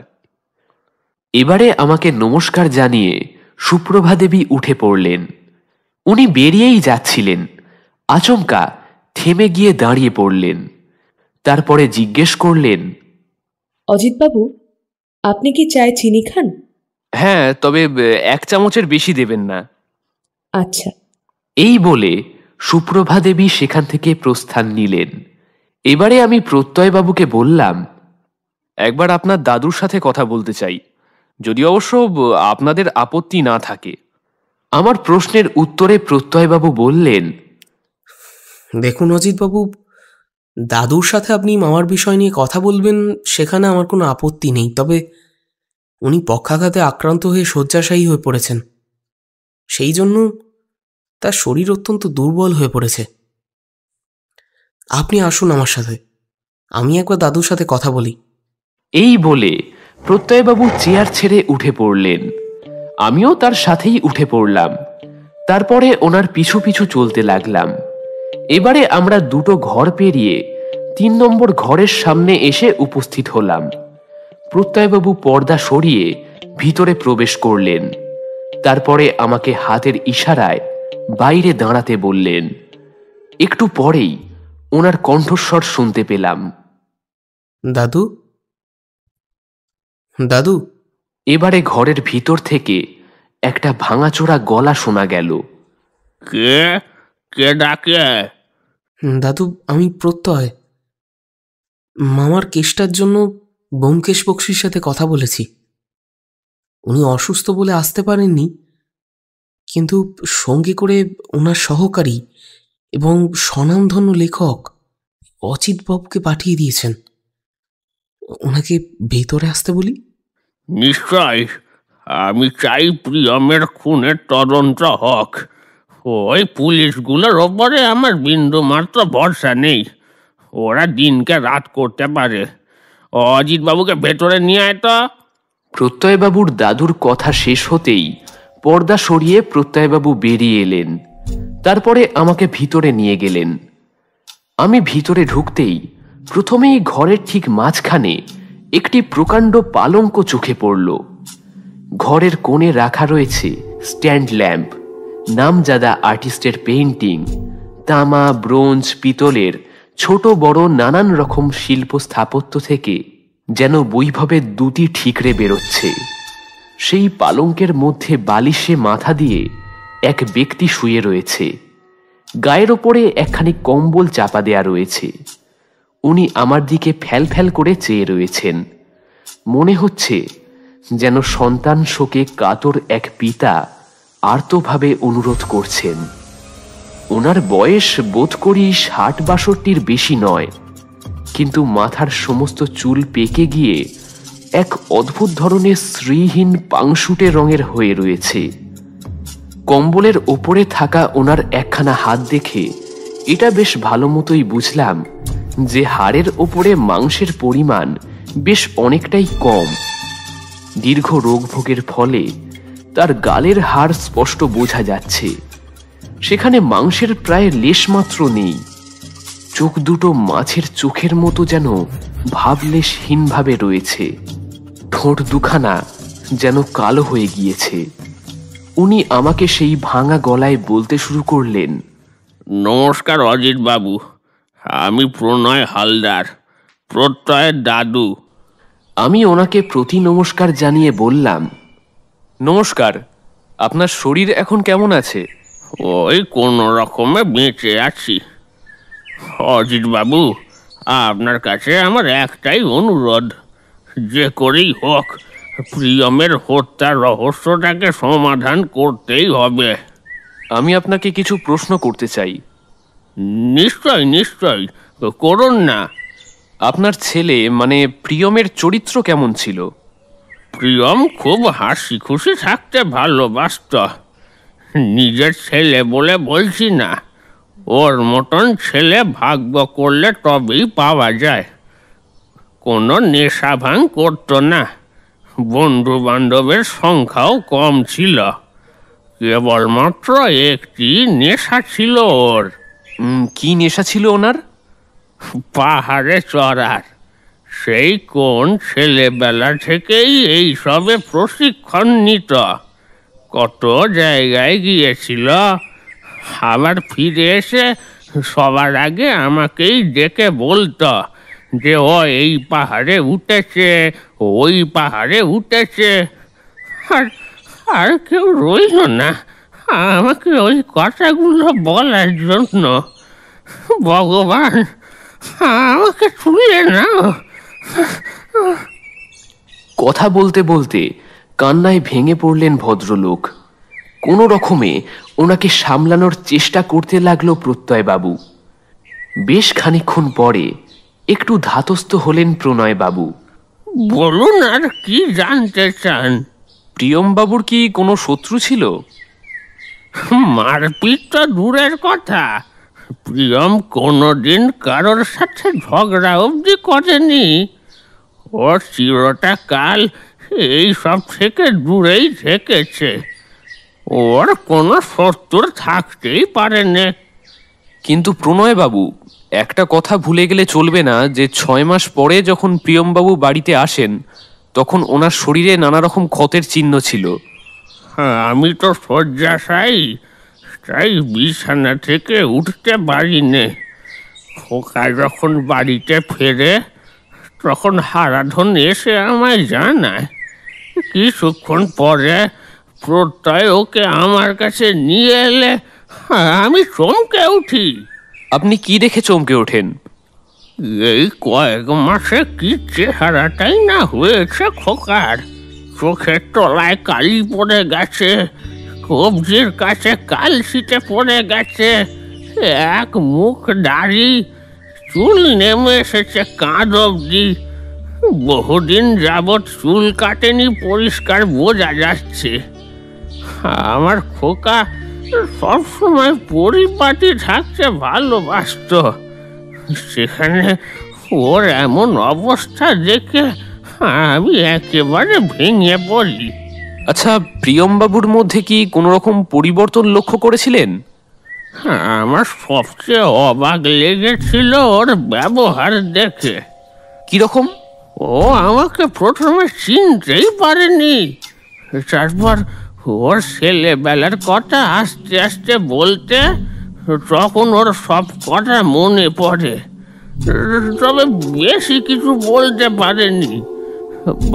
এবারে আমাকে নমস্কার জানিয়ে সুপ্রভা দেবী উঠে পড়লেন। উনি বেরিয়েই যাচ্ছিলেন, আচমকা থেমে গিয়ে দাঁড়িয়ে পড়লেন। তারপরে জিজ্ঞেস করলেন, অজিতবাবু, আপনি কি চায়ে চিনি খান? হ্যাঁ, তবে 1 চামচের বেশি দেবেন না। আচ্ছা। এই বলে সুপ্রভা দেবী সেখান থেকে প্রস্থান নিলেন। এবারে আমি প্রত্যয়বাবুকে বললাম, একবার আপনার দাদুর সাথে কথা বলতে চাই, যদি অবশ্য আপনাদের আপত্তি না থাকে। আমার প্রশ্নের উত্তরে প্রত্যয়বাবু বললেন, দেখুন অজিতবাবু, দাদুর সাথে আপনি মামার বিষয় নিয়ে কথা বলবেন সেখানে আমার কোনো আপত্তি নেই, তবে উনি পক্ষাঘাতে আক্রান্ত হয়ে শয্যাশায়ী হয়ে পড়েছেন। সেই জন্য তার শরীর অত্যন্ত দুর্বল হয়ে পড়েছে। আপনি আসুন আমার সাথে, আমি একবার দাদুর সাথে কথা বলি। এই বলে প্রত্যয়বাবু চেয়ার ছেড়ে উঠে পড়লেন। আমিও তার সাথেই উঠে পড়লাম। তারপরে ওনার পিছু পিছু চলতে লাগলাম। এবারে আমরা দুটো ঘর পেরিয়ে 3 নম্বর ঘরের সামনে এসে উপস্থিত হলাম। প্রত্যয়বাবু পর্দা সরিয়ে ভিতরে প্রবেশ করলেন। তারপরে আমাকে হাতের ইশারায় বাইরে দাঁড়াতে বললেন। একটু পরেই ওনার কণ্ঠস্বর শুনতে পেলাম, দাদু, দাদু। এবারে ঘরের ভিতর থেকে একটা ভাঙাচোরা গলা শোনা গেল। কে কে ডাকে? দাদু, আমি প্রত্যয়। মামার কেসটার জন্য ব্যোমকেশ বক্সির সাথে কথা বলেছি। উনি অসুস্থ বলে আসতে পারেননি, কিন্তু সঙ্গে করে ওনার সহকারী এবং স্বনামধন্য লেখক অচিতবাবুকে পাঠিয়ে দিয়েছেন। ওনাকে ভেতরে আসতে বলি। নিশ্চয়, আমি চাই প্রিয়মের খুনের তদন্ত হোক। ওই পুলিশগুলোর ওপরে আমার বিন্দু মাত্র ভরসা নেই। ওরা দিনকে রাত করতে পারে। অজিতবাবুকে ভেতরে নিয়ে আয় তো। প্রত্যয়বাবুর দাদুর কথা শেষ হতেই পর্দা সরিয়ে প্রত্যয়বাবু বেরিয়ে এলেন। তারপরে আমাকে ভিতরে নিয়ে গেলেন। আমি ভিতরে ঢুকতেই প্রথমেই ঘরের ঠিক মাঝখানে একটি প্রকাণ্ড পালঙ্ক চোখে পড়ল। ঘরের কোণে রাখা রয়েছে স্ট্যান্ড ল্যাম্প, নামজাদা আর্টিস্টের পেইন্টিং, তামা, ব্রোঞ্জ, পিতলের ছোট বড় নানান রকম শিল্প স্থাপত্য থেকে যেন বৈভবের দুটি ঠিকরে বেরোচ্ছে। সেই পালঙ্কের মধ্যে বালিশে মাথা দিয়ে এক ব্যক্তি শুয়ে রয়েছে। গায়ের ওপরে একখানি কম্বল চাপা দেয়া রয়েছে। উনি আমার দিকে ফ্যাল ফ্যাল করে চেয়ে রয়েছেন। মনে হচ্ছে যেন সন্তান শোকে কাতর এক পিতা আর্তভাবে অনুরোধ করছেন। ওনার বয়স বোধ করি 60-62 বেশি নয়, কিন্তু মাথার সমস্ত চুল পেকে গিয়ে এক অদ্ভুত ধরনের শ্রীহীন পাংশুটে রঙের হয়ে রয়েছে। কম্বলের ওপরে থাকা ওনার একখানা হাত দেখে এটা বেশ ভালো মতোই বুঝলাম যে হাড়ের ওপরে মাংসের পরিমাণ বেশ অনেকটাই কম। দীর্ঘ রোগভোগের ফলে তার গালের হাড় স্পষ্ট বোঝা যাচ্ছে। সেখানে মাংসের প্রায় লেশমাত্র নেই। চোখ দুটো মাছের চোখের মতো যেন ভাবলেশহীনভাবে রয়েছে। ঠোঁট দুখানা যেন কালো হয়ে গিয়েছে। উনি আমাকে সেই ভাঙা গলায় বলতে শুরু করলেন, নমস্কার অজিত বাবু, আমি প্রণয় হালদার, প্রত্যয়ের দাদু। আমি ওনাকে প্রতি নমস্কার জানিয়ে বললাম, নমস্কার, আপনার শরীর এখন কেমন আছে? ওই কোনো রকমে বেঁচে আছি। অজিত বাবু, আপনার কাছে আমার একটাই অনুরোধ, যে করেই হোক প্রিয়মের হত্যার রহস্যটাকে সমাধান করতেই হবে। আমি আপনাকে কিছু প্রশ্ন করতে চাই। নিশ্চয় নিশ্চয়, করুন না। আপনার ছেলে মানে প্রিয়মের চরিত্র কেমন ছিল? প্রিয়ম খুব হাসি খুশি থাকতে ভালোবাসত। নিজের ছেলে বলে বলছি না, ওর মতন ছেলে ভাগ্য করলে তবেই পাওয়া যায়। কোনো নেশা ভাঙ করতো না, বন্ধু বান্ধবের সংখ্যাও কম ছিল। কেবলমাত্র একটি নেশা ছিল ওর। কি নেশা ছিল ওনার? পাহাড়ে চড়ার। সেই কোন ছেলেবেলা থেকেই এই সবে প্রশিক্ষণ নিত। কত জায়গায় গিয়েছিল, আবার ফিরে এসে সবার আগে আমাকেই ডেকে বলতো যে ও এই পাহাড়ে উঠেছে, ওই পাহাড়ে উঠেছে। আর কেউ রইল না আমাকে ওই কথাগুলো বলার জন্য। ভগবান, আমাকে তুলে নাও। কথা বলতে বলতে কান্নায় ভেঙে পড়লেন ভদ্রলোক। কোনো রকমে ওনাকে সামলানোর চেষ্টা করতে লাগলো প্রত্যয়বাবু। বেশ খানিকক্ষণ পরে একটু ধাতস্থ হলেন প্রণয়বাবু। বলুন, আর কি জানতে চান? প্রিয়মবাবুর কি কোনো শত্রু ছিল? মারপিট তো দূরের কথা, প্রিয়ম কোনোদিন কারোর সাথে ঝগড়া অবধি করেনি। ওর চিরটা কাল এই সব থেকে দূরেই থেকেছে। ওর কোনো শত্রু থাকতেই পারে না। কিন্তু প্রণয়বাবু, একটা কথা ভুলে গেলে চলবে না যে 6 মাস পরে যখন প্রিয়মবাবু বাড়িতে আসেন তখন ওনার শরীরে নানা রকম ক্ষতের চিহ্ন ছিল। আমি তো শয্যাশায়ী, তাই বিছানা থেকে উঠতে পারিনি। খোকা যখন বাড়িতে ফেরে তখন হারাধন এসে আমায় জানায়। কিছুক্ষণ পরে প্রত্যয় ওকে আমার কাছে নিয়ে এলে আমি চমকে উঠি। আপনি কি দেখে চমকে ওঠেন? এই কয়েক মাসে কি চেহারাটাই না হয়েছে খোকার। চোখের তলায় কালি পড়ে গেছে, কবজির কাছে কালশিটে পড়ে গেছে, এক মুখ দাড়ি, চুল নেমে এসেছে কাঁধ অবধি। বহুদিন যাবৎ চুল কাটেনি, পরিষ্কার বোঝা যাচ্ছে। আমার খোকা সবসময় পরিপাটি থাকতে ভালোবাসত। সেখানে ওর এমন অবস্থা দেখে আমি একেবারে ভেঙে পড়ি। আচ্ছা, প্রিয়মবাবুর মধ্যে কি কোনো রকম পরিবর্তন লক্ষ্য করেছিলেন? আমার সবচেয়ে অবাক লেগেছিল ওর ব্যবহার দেখে। কিরকম? ও আমাকে প্রথমে চিনতেই পারেনি, তারপর ওর ছেলেবেলার কথা আস্তে আস্তে বলতে তখন ওর সব কথা মনে পড়ে, তবে বেশি কিছু বলতে পারেনি।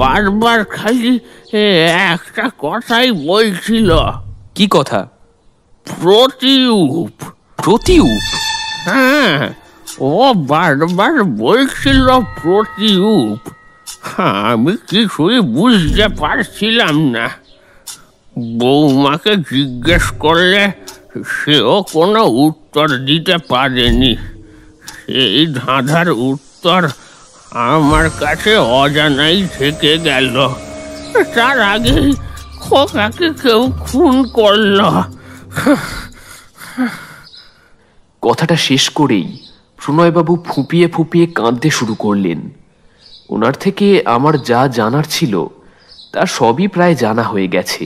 বারবার খালি একটা কথাই বলছিল। কি কথা? প্রতিউপ। প্রতিউপ? হ্যাঁ, ও বারবার বলছিল প্রতিউপ। আমি কিছুই বুঝতে পারছিলাম না। বৌমাকে জিজ্ঞেস করলে সেও কোনো উত্তর দিতে পারেনি। সেই ধাঁধার উত্তর আমার কাছে অজানাই থেকে গেল। তার আগেই খোকাকে কেউ খুন করলো। কথাটা শেষ করেই প্রণয়বাবু ফুঁপিয়ে ফুঁপিয়ে কাঁদতে শুরু করলেন। ওনার থেকে আমার যা জানার ছিল তা সবই প্রায় জানা হয়ে গেছে,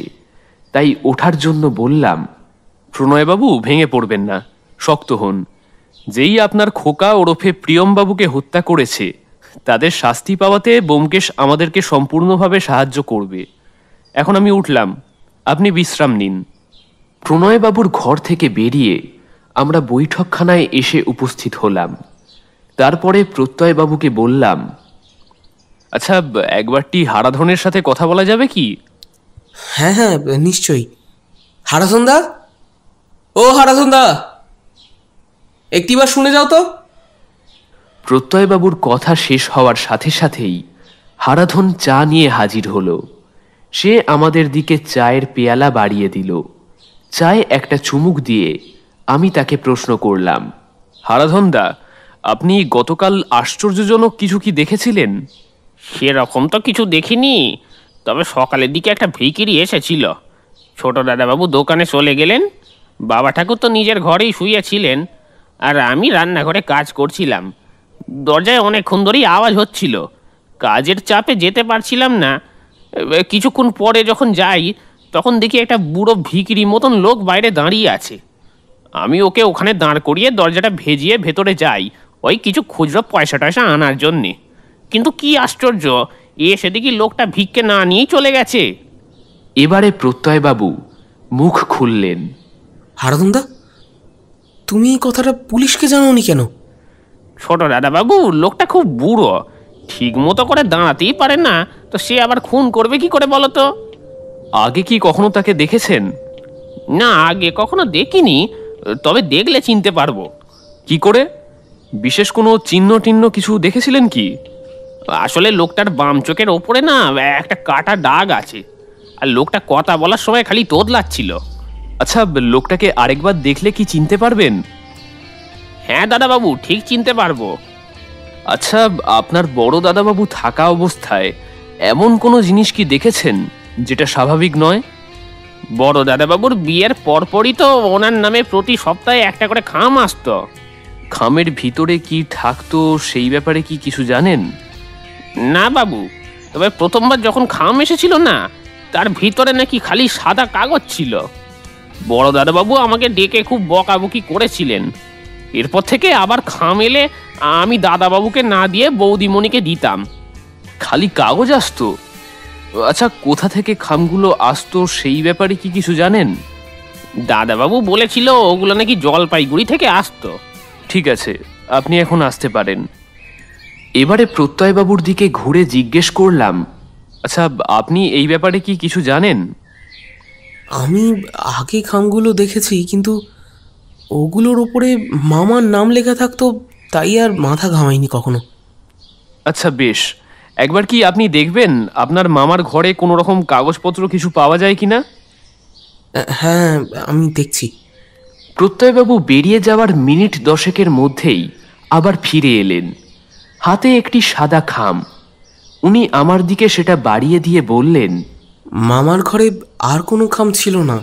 তাই ওঠার জন্য বললাম, প্রণয়বাবু, ভেঙে পড়বেন না, শক্ত হন। যেই আপনার খোকা ওরফে প্রিয়মবাবুকে হত্যা করেছে তাদের শাস্তি পাওয়াতে ব্যোমকেশ আমাদেরকে সম্পূর্ণভাবে সাহায্য করবে। এখন আমি উঠলাম, আপনি বিশ্রাম নিন। প্রণয়বাবুর ঘর থেকে বেরিয়ে আমরা বৈঠকখানায় এসে উপস্থিত হলাম। তারপরে প্রত্যয়বাবুকে বললাম, আচ্ছা, একবারটি হারাধনের সাথে কথা বলা যাবে কি? হ্যাঁ হ্যাঁ, নিশ্চয়ই। হারাধনদা, ও হারাধনদা, একটিবার শুনে যাও তো। প্রত্যয়বাবুর কথা শেষ হওয়ার সাথে সাথেই হারাধন চা নিয়ে হাজির হলো। সে আমাদের দিকে চায়ের পেয়ালা বাড়িয়ে দিল। চায়ে একটা চুমুক দিয়ে আমি তাকে প্রশ্ন করলাম, হারাধনদা, আপনি গতকাল আশ্চর্যজনক কিছু কি দেখেছিলেন? সেরকম তো কিছু দেখিনি, তবে সকালের দিকে একটা ভিখিরি এসেছিল। ছোট দাদাবাবু দোকানে চলে গেলেন, বাবা ঠাকুর তো নিজের ঘরেই শুয়েছিলেন, আর আমি রান্নাঘরে কাজ করছিলাম। দরজায় অনেকক্ষণ ধরেই আওয়াজ হচ্ছিল। কাজের চাপে যেতে পারছিলাম না। কিছুক্ষণ পরে যখন যাই তখন দেখি একটা বুড়ো ভিখিরি মতন লোক বাইরে দাঁড়িয়ে আছে। আমি ওকে ওখানে দাঁড় করিয়ে দরজাটা ভেজিয়ে ভেতরে যাই, ওই কিছু খুচরো পয়সা টয়সা আনার জন্যে। কিন্তু কি আশ্চর্য, এসে দেখি লোকটা ভিক্ষে না নিয়েই চলে গেছে। এবারে প্রত্যয়বাবু মুখ খুললেন। হারাধনদা, তুমি এই কথাটা পুলিশকে জানাওনি কেন? ছোট দাদাবাবু, লোকটা খুব বুড়ো, ঠিক মতো করে দাঁড়াতেই পারে না, তো সে আবার খুন করবে কি করে বলো তো? আগে কি কখনো তাকে দেখেছেন? না, আগে কখনো দেখিনি, তবে দেখলে চিনতে পারবো। কি করে? বিশেষ কোনো চিহ্ন টিহ্ন কিছু দেখেছিলেন কি? আসলে লোকটার বাম চোখের ওপরে না একটা কাটা দাগ আছে, আর লোকটা কথা বলার সময় খালি তোদলাচ্ছিল। আচ্ছা, লোকটাকে আরেকবার দেখলে কি চিনতে পারবেন? হ্যাঁ দাদাবাবু, ঠিক চিনতে পারবো। আচ্ছা, আপনার বড় দাদাবাবু থাকা অবস্থায় এমন কোনো জিনিস কি দেখেছেন যেটা স্বাভাবিক নয়? বড় দাদাবাবুর বিয়ের পরপরই তো ওনার নামে প্রতি সপ্তাহে একটা করে খাম আসতো। খামের ভিতরে কি থাকতো সেই ব্যাপারে কি কিছু জানেন? না বাবু, তবে প্রথমবার যখন খাম এসেছিল না, তার ভিতরে নাকি খালি সাদা কাগজ ছিল। বড় দাদাবাবু আমাকে ডেকে খুব বকাবকি করেছিলেন। এরপর থেকে আবার খাম এলে আমি দাদাবাবুকে না দিয়ে বৌদিমণিকে দিতাম। খালি কাগজ আসতো? আচ্ছা, কোথা থেকে খামগুলো আসতো সেই ব্যাপারে কি কিছু জানেন? দাদাবাবু বলেছিল ওগুলো নাকি জলপাইগুড়ি থেকে আসতো। ঠিক আছে, আপনি এখন আসতে পারেন। এবারে প্রত্যয়বাবুর দিকে ঘুরে জিজ্ঞেস করলাম, আচ্ছা, আপনি এই ব্যাপারে কি কিছু জানেন? আমি আগে খামগুলো দেখেছি, কিন্তু ওগুলোর ওপরে মামার নাম লেখা থাকতো, তাই আর মাথা ঘামাইনি কখনো। আচ্ছা বেশ, একবার কি আপনি দেখবেন আপনার মামার ঘরে কোনো রকম কাগজপত্র কিছু পাওয়া যায় কিনা? হ্যাঁ, আমি দেখছি। প্রত্যয়বাবু বেরিয়ে যাওয়ার মিনিট 10 মধ্যেই আবার ফিরে এলেন, হাতে একটি সাদা খাম। উনি আমার দিকে সেটা বাড়িয়ে দিয়ে বললেন, মামার ঘরে আর কোনো খাম ছিল না,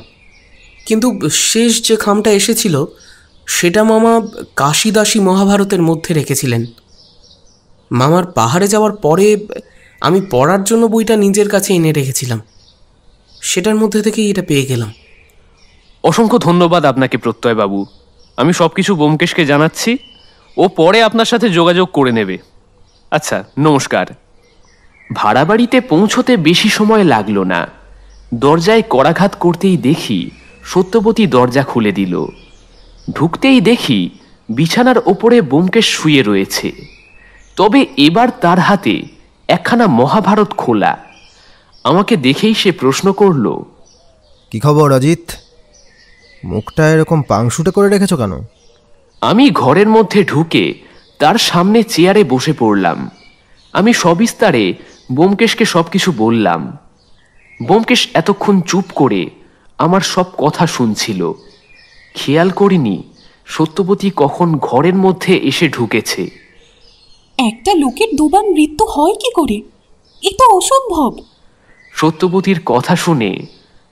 কিন্তু শেষ যে খামটা এসেছিল সেটা মামা কাশিদাসী মহাভারতের মধ্যে রেখেছিলেন। মামার পাহাড়ে যাওয়ার পরে আমি পড়ার জন্য বইটা নিজের কাছে এনে রেখেছিলাম, সেটার মধ্যে থেকেই এটা পেয়ে গেলাম। অসংখ্য ধন্যবাদ আপনাকে প্রত্যয়বাবু। আমি সব কিছু ব্যোমকেশকে জানাচ্ছি, ও পরে আপনার সাথে যোগাযোগ করে নেবে। আচ্ছা, নমস্কার। ভাড়া বাড়িতে পৌঁছতে বেশি সময় লাগলো না। দরজায় করাঘাত করতেই দেখি সত্যবতী দরজা খুলে দিল। ঢুকতেই দেখি বিছানার ওপরে ব্যোমকেশ শুয়ে রয়েছে, তবে এবার তার হাতে একখানা মহাভারত খোলা। আমাকে দেখেই সে প্রশ্ন করল, কি খবর অজিত? মুখটা এরকম পাংশুটে করে রেখেছো কেন? আমি ঘরের মধ্যে ঢুকে তার সামনে চেয়ারে বসে পড়লাম। আমি সবিস্তারে ব্যোমকেশকে সবকিছু বললাম। ব্যোমকেশ এতক্ষণ চুপ করে আমার সব কথা শুনছিল। খেয়াল করিনি সত্যবতী কখন ঘরের মধ্যে এসে ঢুকেছে। একটা লোকের দুবার মৃত্যু হয় কি করে? এ তো অসম্ভব। সত্যবতীর কথা শুনে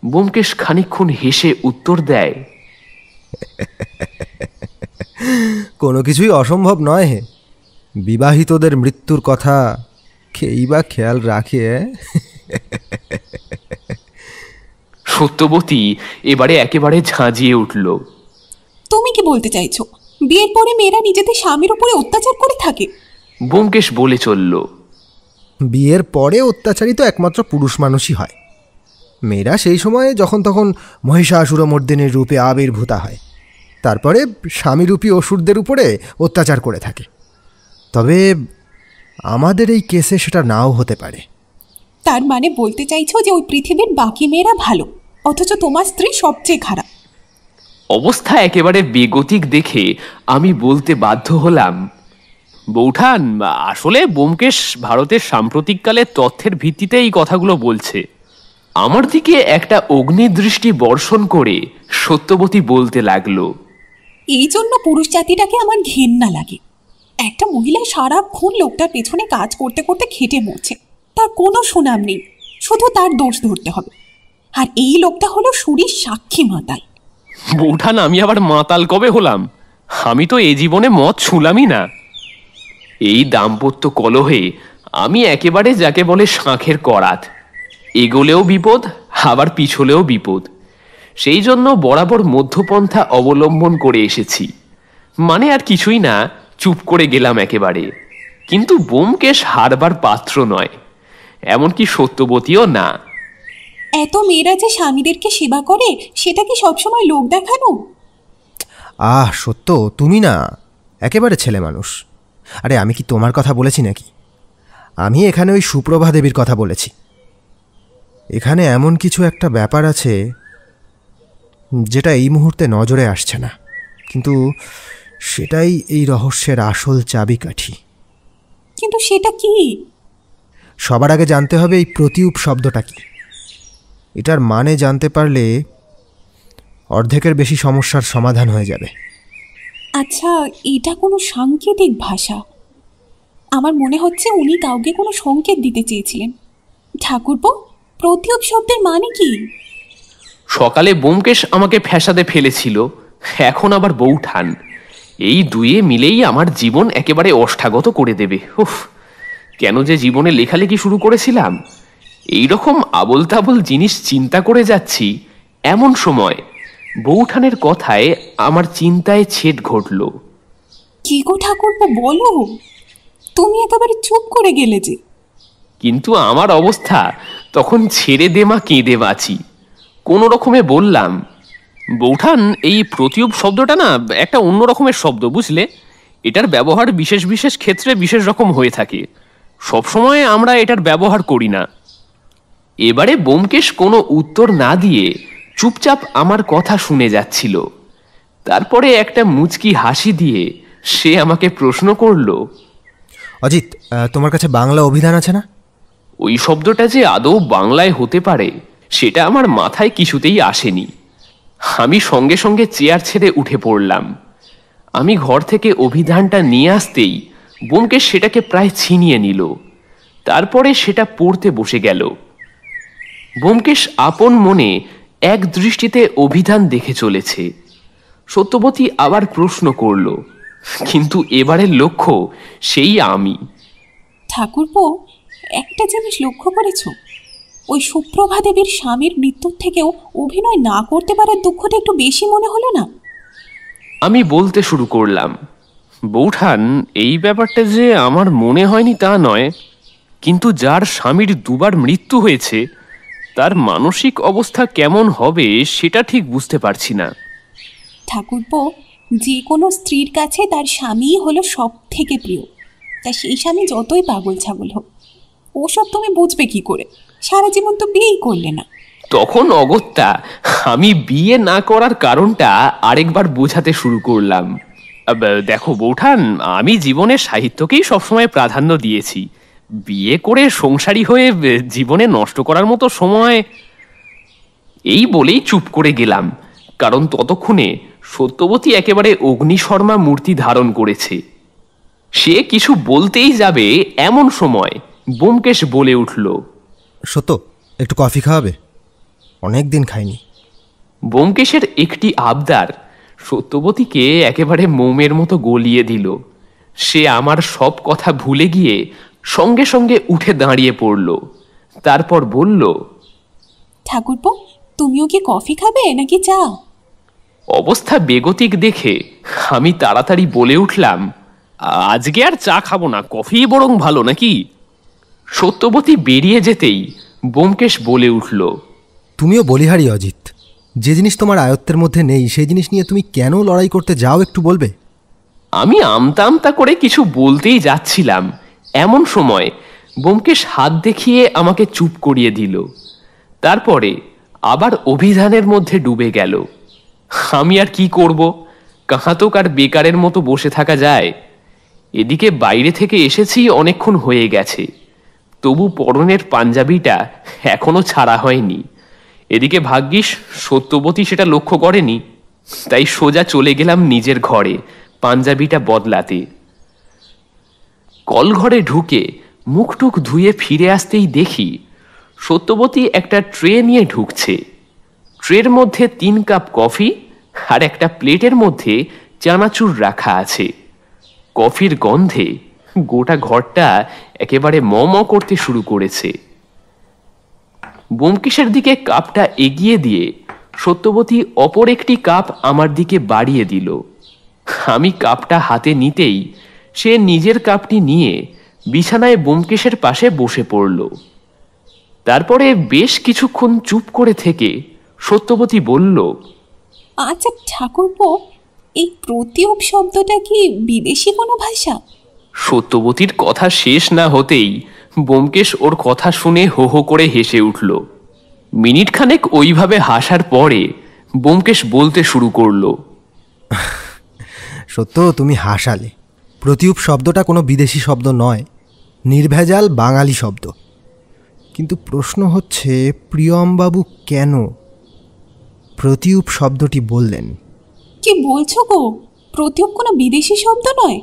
ব্যোমকেশ খানিকক্ষণ হেসে উত্তর দেয়, কোনো কিছুই অসম্ভব নয় হে। বিবাহিতদের মৃত্যুর কথা কেই বা খেয়াল রাখে? সত্যবতী এবারে একেবারে ঝাঁঝিয়ে উঠল। তুমি কি বলতে চাইছো? বিয়ের পরে মেয়েরা নিজেদের স্বামীর উপরে অত্যাচার করে থাকে? ব্যোমকেশ বলে চলল, বিয়ের পরে অত্যাচারী তো একমাত্র পুরুষ মানুষই হয়। মেয়েরা সেই সময়ে যখন তখন মহিষাসুরমর্দিনীর রূপে আবির্ভূতা হয়, তারপরে স্বামীরূপী অসুরদের উপরে অত্যাচার করে থাকে। তবে আমাদের এই কেসে সেটা নাও হতে পারে। তার মানে বলতে চাইছো যে ওই পৃথিবীর বাকি মেয়েরা ভালো, অথচ তোমার স্ত্রী সবচেয়ে খারাপ? অবস্থা একেবারে বেগতিক দেখে আমি বলতে বাধ্য হলাম, বৌঠান, আসলে ব্যোমকেশ ভারতের সাম্প্রতিককালের তথ্যের ভিত্তিতে এই কথাগুলো বলছে। আমার দিকে একটা অগ্নিদৃষ্টি বর্ষণ করে সত্যবতী বলতে লাগলো, এই জন্য পুরুষ জাতিটাকে আমার ঘেন্না লাগে। একটা মহিলা সারাক্ষণ লোকটার পেছনে কাজ করতে করতে খেটে মরছে, তার কোনো সুনাম নেই, শুধু তার দোষ ধরতে হবে। আর এই লোকটা হলো সুরীর সাক্ষী মাতাল। বৌঠান, আমি আবার মাতাল কবে হলাম? আমি তো এ জীবনে মদ ছুঁলামই না। এই দাম্পত্য কলহে আমি একেবারে যাকে বলে শাঁখের করাত। এগোলেও বিপদ, আবার পিছলেও বিপদ। সেই জন্য বরাবর মধ্যপন্থা অবলম্বন করে এসেছি। মানে আর কিছুই না, চুপ করে গেলাম একেবারে। কিন্তু ব্যোমকেশ হারবার পাত্র নয়, এমনকি সত্যবতীও না। এত মেয়েরা যে স্বামীদেরকে সেবা করে, সেটা কি সবসময় লোক দেখানো? সত্য, তুমি না একেবারে ছেলে মানুষ। আরে আমি কি তোমার কথা বলেছি নাকি? আমি এখানে ওই সুপ্রভা দেবীর কথা বলেছি। এখানে এমন কিছু একটা ব্যাপার আছে যেটা এই মুহূর্তে নজরে আসছে না, কিন্তু সেটাই এই রহস্যের আসল চাবিকাঠি। কিন্তু সেটা কি? সবার আগে জানতে হবে এই প্রতিউপ শব্দটা কি। এটার মানে জানতে পারলে অর্ধেকের বেশি সমস্যার সমাধান হয়ে যাবে। আচ্ছা, এটা কোনো সাংকেতিক ভাষা? আমার মনে হচ্ছে উনি কাউকে কোনো সংকেত দিতে চেয়েছিলেন। ঠাকুরপো, প্রতিউপ শব্দের মানে কি? সকালে ব্যোমকেশ আমাকে ফ্যাসাদে ফেলেছিল, এখন আবার বৌঠান। এই দুয়ে মিলেই আমার জীবন একেবারে অষ্টাগত করে দেবে। উফ, কেন যে জীবনে লেখালেখি শুরু করেছিলাম! এইরকম আবল তাবল জিনিস চিন্তা করে যাচ্ছি, এমন সময় বৌঠানের কথায় আমার চিন্তায় ছেদ ঘটল। কি গো ঠাকুরপো, বলো। তুমি একেবারে চুপ করে গেলে যে। কিন্তু আমার অবস্থা তখন ছেড়ে দে মা, কেঁদে বাঁচি। কোনো রকমে বললাম, বৌঠান, এই প্রতিউপ শব্দটা না একটা অন্য রকমের শব্দ, বুঝলে? এটার ব্যবহার বিশেষ বিশেষ ক্ষেত্রে বিশেষ রকম হয়ে থাকে। সবসময় আমরা এটার ব্যবহার করি না। এবারে ব্যোমকেশ কোনো উত্তর না দিয়ে চুপচাপ আমার কথা শুনে যাচ্ছিল। তারপরে একটা মুচকি হাসি দিয়ে সে আমাকে প্রশ্ন করল, অজিত, তোমার কাছে বাংলা অভিধান আছে না? ওই শব্দটা যে আদৌ বাংলায় হতে পারে সেটা আমার মাথায় কিছুতেই আসেনি। আমি সঙ্গে সঙ্গে চেয়ার ছেড়ে উঠে পড়লাম। আমি ঘর থেকে অভিধানটা নিয়ে আসতেই ব্যোমকেশ সেটাকে প্রায় ছিনিয়ে নিল। তারপরে সেটা পড়তে বসে গেল। ব্যোমকেশ আপন মনে এক দৃষ্টিতে অভিধান দেখে চলেছে। সত্যবতী আবার প্রশ্ন করল, কিন্তু এবারের লক্ষ্য সেই আমি। ঠাকুরপো, একটা জিনিস লক্ষ্য করেছো? ওই সুপ্রভা দেবীর স্বামীর মৃত্যুর থেকেও অভিনয় না করতে পারার দুঃখটা একটু বেশি মনে হলো না? আমি বলতে শুরু করলাম, বৌঠান, এই ব্যাপারটা যে আমার মনে হয়নি তা নয়, কিন্তু যার স্বামীর দুবার মৃত্যু হয়েছে তার মানসিক অবস্থা কেমন হবে সেটা ঠিক বুঝতে পারছি না। ঠাকুরপো, যে কোনো স্ত্রীর কাছে তার স্বামীই হলো সব থেকে প্রিয়। তা সেই স্বামী যতই পাগল ছাগল হোক, ওসব তুমি বুঝবে কি করে? সারা জীবন তো বিয়েই করলে না। তখন অগত্যা আমি বিয়ে না করার কারণটা আরেকবার বোঝাতে শুরু করলাম। দেখো বৌঠান, আমি জীবনে সাহিত্যকেই সবসময় প্রাধান্য দিয়েছি। বিয়ে করে সংসারী হয়ে জীবনে নষ্ট করার মতো সময়। এই বলেই চুপ করে গেলাম, কারণ ততক্ষণে সত্যবতী একেবারে অগ্নিশর্মা মূর্তি ধারণ করেছে। সে কিছু বলতেই যাবে এমন সময় ব্যোমকেশ বলে উঠল, সত্য, একটু কফি খাওয়াবে? অনেক দিন খাইনি। ব্যোমকেশের একটি আবদার সত্যবতীকে একেবারে মোমের মতো গলিয়ে দিল। সে আমার সব কথা ভুলে গিয়ে সঙ্গে সঙ্গে উঠে দাঁড়িয়ে পড়ল। তারপর বলল, ঠাকুরপো, তুমিও কি কফি খাবে নাকি চা? অবস্থা বেগতিক দেখে আমি তাড়াতাড়ি বলে উঠলাম, আজকে আর চা খাবো না, কফি বরং ভালো নাকি? সত্যবতী বেরিয়ে যেতেই ব্যোমকেশ বলে উঠল, তুমিও বলিহারি অজিত। যে জিনিস তোমার আয়ত্তের মধ্যে নেই সেই জিনিস নিয়ে তুমি কেন লড়াই করতে যাও, একটু বলবে? আমি আমতা আমতা করে কিছু বলতেই যাচ্ছিলাম, এমন সময় ব্যোমকেশ হাত দেখিয়ে আমাকে চুপ করিয়ে দিল। তারপরে আবার অভিধানের মধ্যে ডুবে গেল। আমি আর কি করব? কাহাতক আর বেকারের মতো বসে থাকা যায়? এদিকে বাইরে থেকে এসেছি অনেকক্ষণ হয়ে গেছে, তবু পরনের পাঞ্জাবিটা এখনো ছাড়া হয়নি। এদিকে ভাগ্যিস সত্যবতী সেটা লক্ষ্য করেনি, তাই সোজা চলে গেলাম নিজের ঘরে পাঞ্জাবিটা বদলাতে। কলঘরে ঢুকে মুখটুক ধুয়ে ফিরে আসতেই দেখি সত্যবতী একটা ট্রে নিয়ে ঢুকছে। ট্রের মধ্যে 3 কাপ কফি আর একটা প্লেটের মধ্যে চানাচুর রাখা আছে। কফির গন্ধে গোটা ঘরটা একেবারে ম ম করতে শুরু করেছে। ব্যোমকেশের দিকে কাপটা এগিয়ে দিয়ে সত্যবতী অপর একটি কাপ আমার দিকে বাড়িয়ে দিল। আমি কাপটা হাতে নিতেই সে নিজের কাপটি নিয়ে বিছানায় ব্যোমকেশের পাশে বসে পড়ল। তারপরে বেশ কিছুক্ষণ চুপ করে থেকে সত্যবতী বলল, আচ্ছা ঠাকুরপো, এই প্রতিউপ শব্দটা কি বিদেশি কোনো ভাষা? সত্যবতীর কথা শেষ না হতেই ব্যোমকেশ ওর কথা শুনে হো হো করে হেসে উঠল। মিনিট খানেক ওইভাবে হাসার পরে ব্যোমকেশ বলতে শুরু করলো, সত্য, তুমি হাসালে। প্রতিউপ শব্দটা কোনো বিদেশি শব্দ নয়, নির্ভেজাল বাঙালি শব্দ। কিন্তু প্রশ্ন হচ্ছে, প্রিয়মবাবু কেন প্রতিউপ শব্দটি বললেন? কি বলছো গো? প্রতিউপ কোনো বিদেশি শব্দ নয়?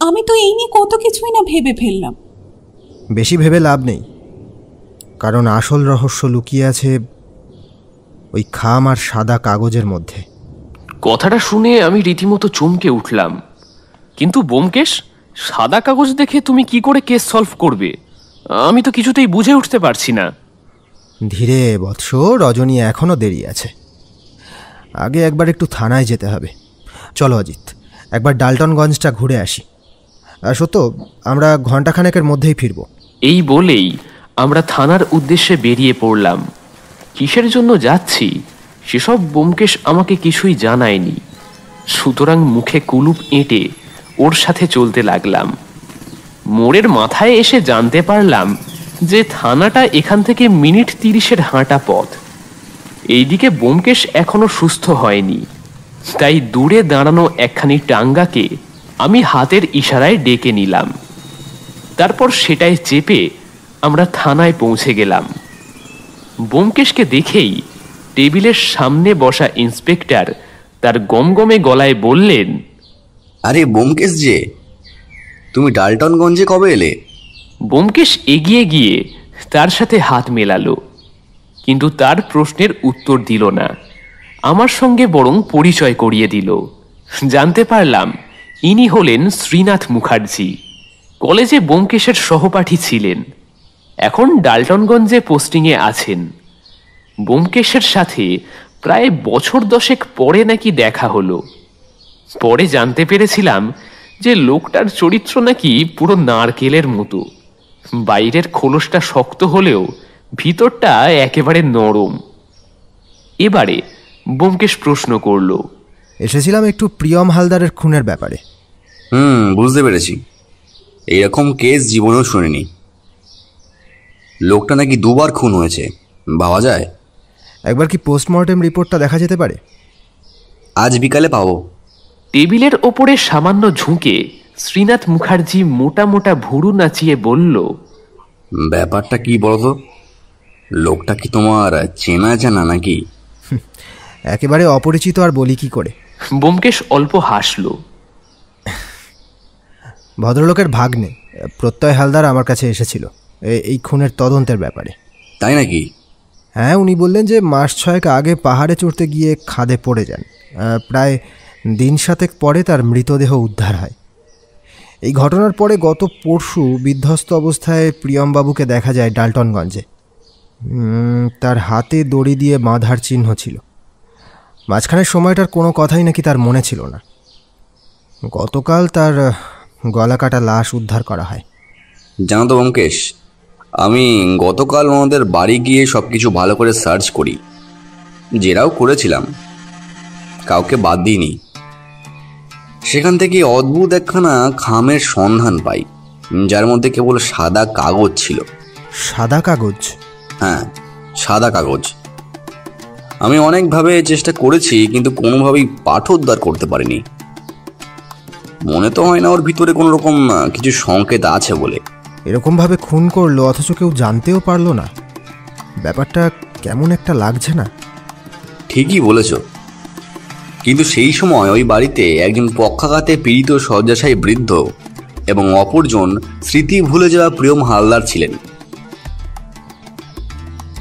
আমি তো এই নিয়ে কত কিছুই না ভেবে ফেললাম। বেশি ভেবে লাভ নেই, কারণ আসল রহস্য লুকিয়ে আছে ওই খাম আর সাদা কাগজের মধ্যে। কথাটা শুনে আমি রীতিমতো চমকে উঠলাম। কিন্তু ব্যোমকেশ, সাদা কাগজ দেখে তুমি কি করে কেস সলভ করবে? আমি তো কিছুতেই বুঝে উঠতে পারছি না। ধীরে বৎস, রজনী এখনও দেরি আছে। আগে একবার একটু থানায় যেতে হবে। চলো অজিত, একবার ডাল্টনগঞ্জটা ঘুরে আসি। সত্য, আমরা ঘণ্টাখানেকের মধ্যেই ফিরব। এই বলেই আমরা থানার উদ্দেশ্যে বেরিয়ে পড়লাম। কিসের জন্য যাচ্ছি সেসব ব্যোমকেশ আমাকে কিছুই জানায়নি, সুতরাং মুখে কুলুপ এঁটে ওর সাথে চলতে লাগলাম। মোড়ের মাথায় এসে জানতে পারলাম যে থানাটা এখান থেকে মিনিট 30-এর হাঁটা পথ। এইদিকে ব্যোমকেশ এখনো সুস্থ হয়নি, তাই দূরে দাঁড়ানো একখানি টাঙ্গাকে আমি হাতের ইশারায় ডেকে নিলাম। তারপর সেটায় চেপে আমরা থানায় পৌঁছে গেলাম। ব্যোমকেশকে দেখেই টেবিলের সামনে বসা ইন্সপেক্টর তার গমগমে গলায় বললেন, আরে ব্যোমকেশ যে, তুমি ডাল্টনগঞ্জে কবে এলে? ব্যোমকেশ এগিয়ে গিয়ে তার সাথে হাত মেলালো, কিন্তু তার প্রশ্নের উত্তর দিল না। আমার সঙ্গে বরং পরিচয় করিয়ে দিল। জানতে পারলাম ইনি হলেন শ্রীনাথ মুখার্জি। কলেজে ব্যোমকেশের সহপাঠী ছিলেন, এখন ডাল্টনগঞ্জে পোস্টিংয়ে আছেন। ব্যোমকেশের সাথে প্রায় বছর 10 পরে নাকি দেখা হলো। পরে জানতে পেরেছিলাম যে লোকটার চরিত্র নাকি পুরো নারকেলের মতো। বাইরের খোলসটা শক্ত হলেও ভিতরটা একেবারে নরম। এবারে ব্যোমকেশ প্রশ্ন করল, এসেছিলাম একটু প্রিয়ম হালদারের খুনের ব্যাপারে। বুঝতে পেরেছি। এইরকম কেস জীবনেও শুনিনি। লোকটা নাকি 2 বার খুন হয়েছে, ভাবা যায়? একবার কি পোস্টমর্টেম রিপোর্টটা দেখা যেতে পারে? আজ বিকালে পাবো। টেবিলের ওপরে সামান্য ঝুঁকে শ্রীনাথ মুখার্জি মোটা মোটা ভুরু নাচিয়ে বলল, ব্যাপারটা কি বলতো? লোকটা কি তোমার চেনা জানা নাকি? একেবারে অপরিচিত, আর বলি কি করে। ব্যোমকেশ অল্প হাসল। ভদ্রলোকের ভাগ্নে প্রত্যয় হালদার আমার কাছে এসেছিল এই খুনের তদন্তের ব্যাপারে। তাই নাকি? হ্যাঁ, উনি বললেন যে মাস 6 আগে পাহাড়ে চড়তে গিয়ে খাদে পড়ে যান। প্রায় দিন 7 পরে তার মৃতদেহ উদ্ধার হয়। এই ঘটনার পরে গত পরশু বিধ্বস্ত অবস্থায় প্রিয়মবাবুকে দেখা যায় ডাল্টনগঞ্জে। তার হাতে দড়ি দিয়ে বাঁধার চিহ্ন ছিল। মাঝখানের সময়টার কোনো কথাই নাকি তার মনে ছিল না। গতকাল তার গলা কাটা লাশ উদ্ধার করা হয়। জানো তো ব্যোমকেশ, আমি গতকাল ওনাদের বাড়ি গিয়ে সব কিছু ভালো করে সার্চ করি, জেরাও করেছিলাম, কাউকে বাদ দিইনি। সেখান থেকে অদ্ভুত একখানা খামের সন্ধান পাই, যার মধ্যে কেবল সাদা কাগজ ছিল। সাদা কাগজ? হ্যাঁ, সাদা কাগজ। আমি অনেকভাবে চেষ্টা করেছি, কিন্তু কোনোভাবেই পাঠোদ্ধার করতে পারিনি। মনে তো হয় না ওর ভিতরে কোনো রকম কিছু সংকেত আছে বলে। এরকমভাবে খুন করলো অথচ কেউ জানতেও পারলো না, ব্যাপারটা কেমন একটা লাগছে না? ঠিকই বলেছ, কিন্তু সেই সময় ওই বাড়িতে একজন পক্ষাঘাতে পীড়িত শয্যাশায়ী বৃদ্ধ এবং অপরজন স্মৃতি ভুলে যাওয়া প্রিয়ম হালদার ছিলেন।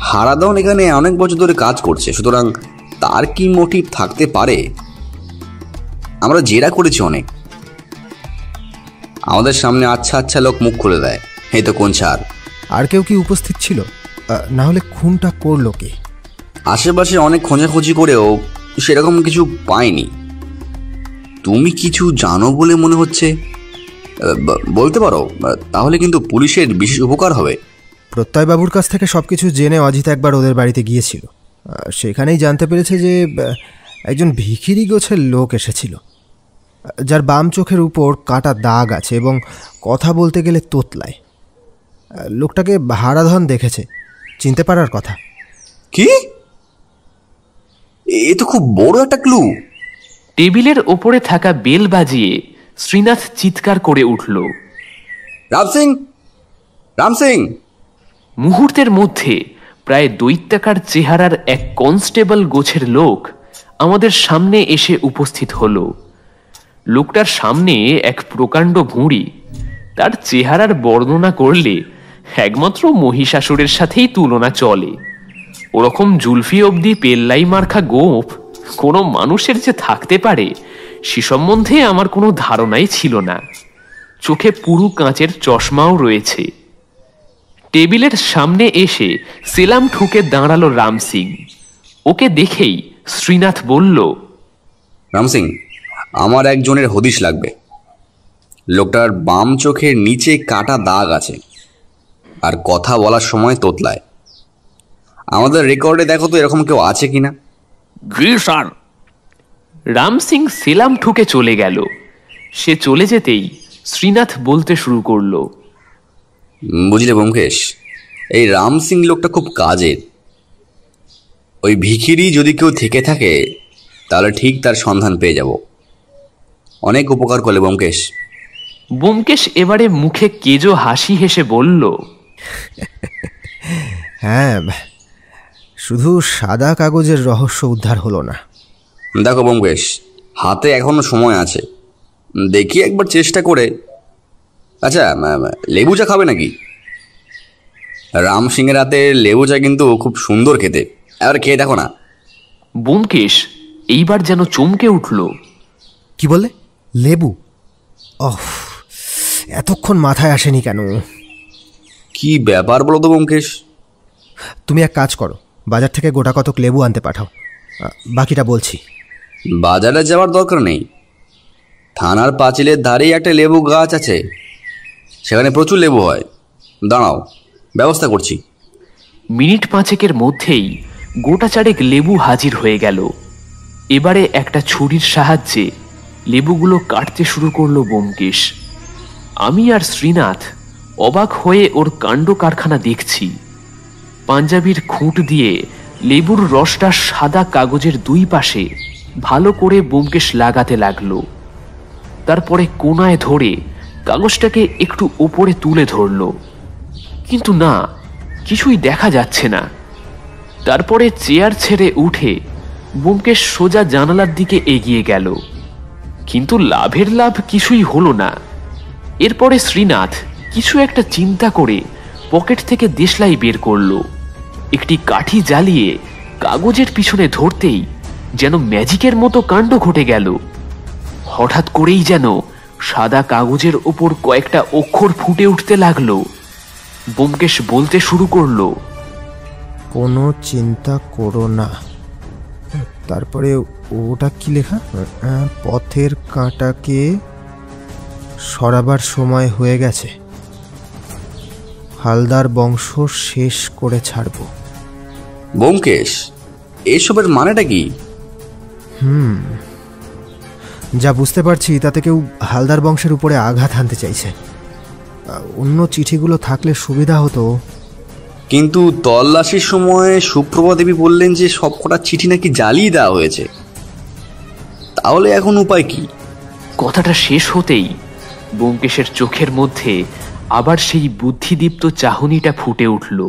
হারাদন এখানে অনেক বছর ধরে কাজ করছে, সুতরাং তার কি মোটিভ থাকতে পারে? আমরা জেরা করেছি অনেক, আমাদের সামনে আচ্ছা আচ্ছা লোক মুখ খুলে দেয়, এই তো কোন ছাড়। আর কেউ কি উপস্থিত ছিল? না হলে খুনটা করলো কে? আশেপাশে অনেক খোঁজাখুঁজি করেও সেরকম কিছু পাইনি। তুমি কিছু জানো বলে মনে হচ্ছে, বলতে পারো, তাহলে কিন্তু পুলিশের বিশেষ উপকার হবে। প্রত্যয়বাবুর কাছ থেকে সব কিছু জেনে অজিত একবার ওদের বাড়িতে গিয়েছিল। সেখানেই জানতে পেরেছে যে একজন ভিখিরি গোছের লোক এসেছিল, যার বাম চোখের উপর কাটা দাগ আছে এবং কথা বলতে গেলে তোতলায়। লোকটাকে হারাধন দেখেছে, চিনতে পারার কথা। কি? এ তো খুব বড় একটা ক্লু। টেবিলের ওপরে থাকা বেল বাজিয়ে শ্রীনাথ চিৎকার করে উঠল, রাম সিং, রাম সিং! মুহূর্তের মধ্যে প্রায় দৈত্যাকার চেহারার এক কনস্টেবল গোছের লোক আমাদের সামনে এসে উপস্থিত হল। লোকটার সামনে এক প্রকাণ্ড ভুঁড়ি। তার চেহারার বর্ণনা করলে একমাত্র মহিষাসুরের সাথেই তুলনা চলে। ওরকম জুলফি অবধি পেল্লাই মার্কা গোঁফ কোনো মানুষের যে থাকতে পারে সে সম্বন্ধে আমার কোনো ধারণাই ছিল না। চোখে পুরু কাঁচের চশমাও রয়েছে। টেবিলের সামনে এসে সেলাম ঠুকে দাঁড়ালো রাম সিং। ওকে দেখেই শ্রীনাথ বলল, রাম সিং, আমার একজনের হদিশ লাগবে। লোকটার বাম চোখের নিচে কাটা দাগ আছে, আর কথা বলার সময় তোতলায়। আমাদের রেকর্ডে দেখো তো এরকম কেউ আছে কিনা। জি স্যার। রাম সিং সেলাম ঠুকে চলে গেল। সে চলে যেতেই শ্রীনাথ বলতে শুরু করলো, বুঝলে ব্যোমকেশ, এই রাম সিং লোকটা খুব কাজের। ওই ভিখিরি যদি কেউ থেকে থাকে তাহলে ঠিক তার সন্ধান পেয়ে যাব। অনেক উপকার করলে ব্যোমকেশ। ব্যোমকেশ এবারে মুখে কেজো হাসি হেসে বলল, হ্যাঁ, শুধু সাদা কাগজের রহস্য উদ্ধার হলো না। দেখো ব্যোমকেশ, হাতে এখনো সময় আছে, দেখি একবার চেষ্টা করে। আচ্ছা, লেবু চা খাবে নাকি? রাম সিংয়ের হাতে লেবু চা কিন্তু খুব সুন্দর খেতে, এবার খেয়ে দেখো না। ব্যোমকেশ এইবার যেন চমকে উঠল। কি বলে? লেবু? ওহ, এতক্ষণ মাথায় আসেনি কেন? কি ব্যাপার বলো তো ব্যোমকেশ? তুমি এক কাজ করো, বাজার থেকে গোটা কতক লেবু আনতে পাঠাও, বাকিটা বলছি। বাজারে যাওয়ার দরকার নেই, থানার পাঁচিলের ধারেই একটা লেবু গাছ আছে, সেখানে প্রচুর লেবু হয়। দাঁড়াও, ব্যবস্থা করছি। মিনিট 5 মধ্যেই গোটা চারেক লেবু হাজির হয়ে গেল। এবারে একটা ছুরির সাহায্যে লেবুগুলো কাটতে শুরু করলো ব্যোমকেশ। আমি আর শ্রীনাথ অবাক হয়ে ওর কাণ্ড কারখানা দেখছি। পাঞ্জাবির খুঁট দিয়ে লেবুর রসটা সাদা কাগজের দুই পাশে ভালো করে ব্যোমকেশ লাগাতে লাগলো। তারপরে কোনায় ধরে কাগজটাকে একটু উপরে তুলে ধরলো, কিন্তু না, কিছুই দেখা যাচ্ছে না। তারপরে চেয়ার ছেড়ে উঠে ব্যোমকেশ সোজা জানালার দিকে এগিয়ে গেল, কিন্তু লাভের লাভ কিছুই হলো না। এরপরে শ্রীনাথ কিছু একটা চিন্তা করে পকেট থেকে দেশলাই বের করলো। একটি কাঠি জ্বালিয়ে কাগজের পিছনে ধরতেই যেন ম্যাজিকের মতো কাণ্ড ঘটে গেল। হঠাৎ করেই যেন সাদা কাগজের ওপর কয়েকটা অক্ষর ফুটে উঠতে লাগলো। ব্যোমকেশ বলতে শুরু করলো, কোনো চিন্তা করো না। তারপরে ওটা কি লেখা? পথের কাঁটাকে সরাবার সময় হয়ে গেছে, হালদার বংশ শেষ করে ছাড়ব। ব্যোমকেশ, এসবের মানেটা কি? যা বুঝতে পারছি তাতে কেউ হালদার বংশের উপরে আঘাত হানতে চাইছে। অন্য চিঠিগুলো থাকলে সুবিধা হতো। কিন্তু তল্লাশির সময় সুপ্রভা দেবী বললেন যে সবকটা চিঠি নাকি জ্বালিয়ে দেওয়া হয়েছে। তাহলে এখন উপায় কি? কথাটা শেষ হতেই ব্যোমকেশের চোখের মধ্যে আবার সেই বুদ্ধিদীপ্ত চাহনিটা ফুটে উঠল।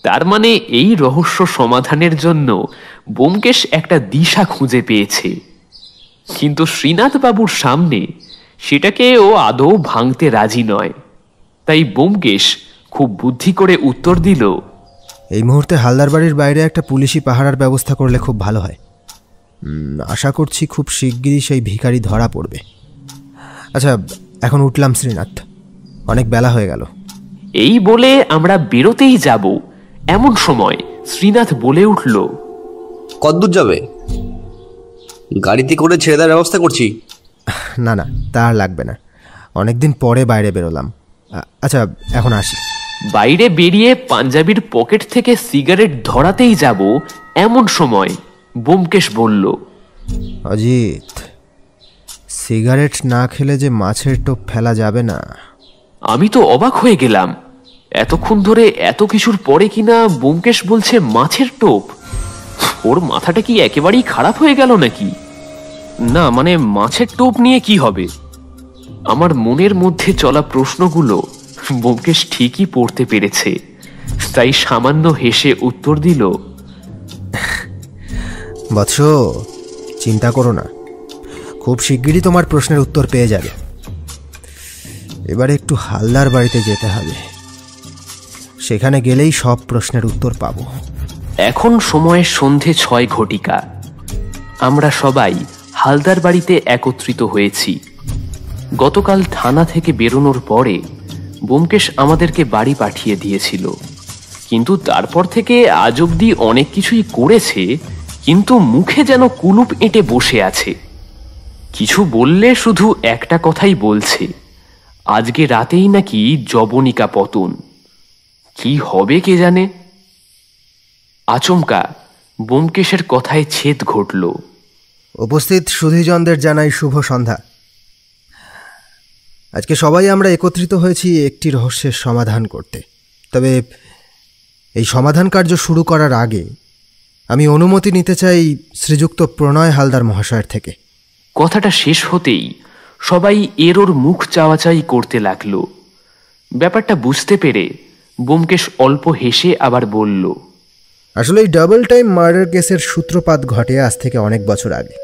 তার মানে এই রহস্য সমাধানের জন্য ব্যোমকেশ একটা দিশা খুঁজে পেয়েছে। কিন্তু শ্রীনাথ বাবুর সামনে সেটাকে ও আদৌ ভাঙতে রাজি নয়। তাই ব্যোমকেশ খুব বুদ্ধি করে উত্তর দিল, এই মুহূর্তে হালদার বাড়ির বাইরে একটা পুলিশি পাহারার ব্যবস্থা করলে খুব ভালো হয়। আশা করছি খুব শিগগিরই সেই ভিখারি ধরা পড়বে। আচ্ছা, এখন উঠলাম শ্রীনাথ, অনেক বেলা হয়ে গেল। এই বলে আমরা বেরোতেই যাব, এমন সময় শ্রীনাথ বলে উঠল, কতদূর যাবে? গাড়িতে করে ছেড়ে দেওয়ার ব্যবস্থা করছি। না না, তা আর লাগবে না, অনেকদিন পরে বাইরে বেরোলাম। আচ্ছা, এখন আসি। বাইরে বেরিয়ে পাঞ্জাবির পকেট থেকে সিগারেট ধরাতেই যাব, এমন সময় ব্যোমকেশ বলল, অজিত, সিগারেট না খেলে যে মাছের টোপ ফেলা যাবে না। আমি তো অবাক হয়ে গেলাম। এতক্ষণ ধরে এত কিছুর পরে কিনা ব্যোমকেশ বলছে মাছের টোপ। ওর মাথাটা কি একেবারেই খারাপ হয়ে গেল নাকি? না মানে মাছের টোপ নিয়ে কি হবে? আমার মনের মধ্যে চলা প্রশ্নগুলো ব্যোমকেশ ঠিকই পড়তে পেরেছে। তাই সামান্য হেসে উত্তর দিল, বৎস, চিন্তা করো না, খুব শিগগিরই তোমার প্রশ্নের উত্তর পেয়ে যাবে। এবারে একটু হালদার বাড়িতে যেতে হবে, সেখানে গেলেই সব প্রশ্নের উত্তর পাবো। এখন সময় সন্ধে 6 ঘটিকা। আমরা সবাই হালদার বাড়িতে একত্রিত হয়েছি। গতকাল থানা থেকে বেরোনোর পরে ব্যোমকেশ আমাদেরকে বাড়ি পাঠিয়ে দিয়েছিল, কিন্তু তারপর থেকে আজ অবধি অনেক কিছুই করেছে, কিন্তু মুখে যেন কুলুপ এঁটে বসে আছে। কিছু বললে শুধু একটা কথাই বলছে, আজকে রাতেই নাকি জবনিকা পতন। কি হবে কে জানে। আচমকা ব্যোমকেশের কথায় ছেদ ঘটল। উপস্থিত সুধীজনদের জানাই শুভ সন্ধ্যা। আজকে সবাই আমরা একত্রিত হয়েছি একটি রহস্যের সমাধান করতে। তবে এই সমাধান কার্য শুরু করার আগে আমি অনুমতি নিতে চাই শ্রীযুক্ত প্রণয় হালদার মহাশয়ের থেকে। কথাটা শেষ হতেই সবাই এর ওর মুখ চাওয়াচাই করতে লাগলো। ব্যাপারটা বুঝতে পেরে ব্যোমকেশ অল্প হেসে আবার বলল, আসলে এই ডাবল টাইম মার্ডার কেসের সূত্রপাত ঘটে আজ থেকে অনেক বছর আগে।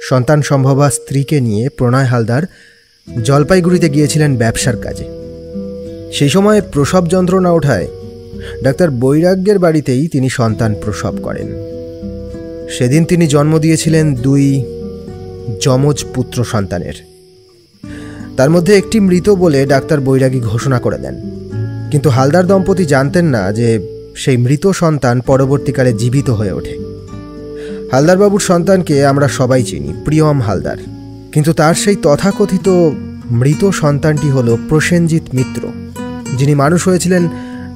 সন্তান সম্ভবা স্ত্রীকে নিয়ে প্রণয় হালদার জলপাইগুড়িতে গিয়েছিলেন ব্যবসার কাজে। সেই সময় প্রসব যন্ত্র না ওঠায় ডাক্তার বৈরাগ্যের বাড়িতেই তিনি সন্তান প্রসব করেন। সেদিন তিনি জন্ম দিয়েছিলেন 2 যমজ পুত্র সন্তানের। তার মধ্যে একটি মৃত বলে ডাক্তার বৈরাগী ঘোষণা করে দেন। কিন্তু হালদার দম্পতি জানতেন না যে সেই মৃত সন্তান পরবর্তীকালে জীবিত হয়ে ওঠে। হালদারবাবুর সন্তানকে আমরা সবাই চিনি, প্রিয়ম হালদার। কিন্তু তার সেই তথাকথিত মৃত সন্তানটি হল প্রসেনজিৎ মিত্র, যিনি মানুষ হয়েছিলেন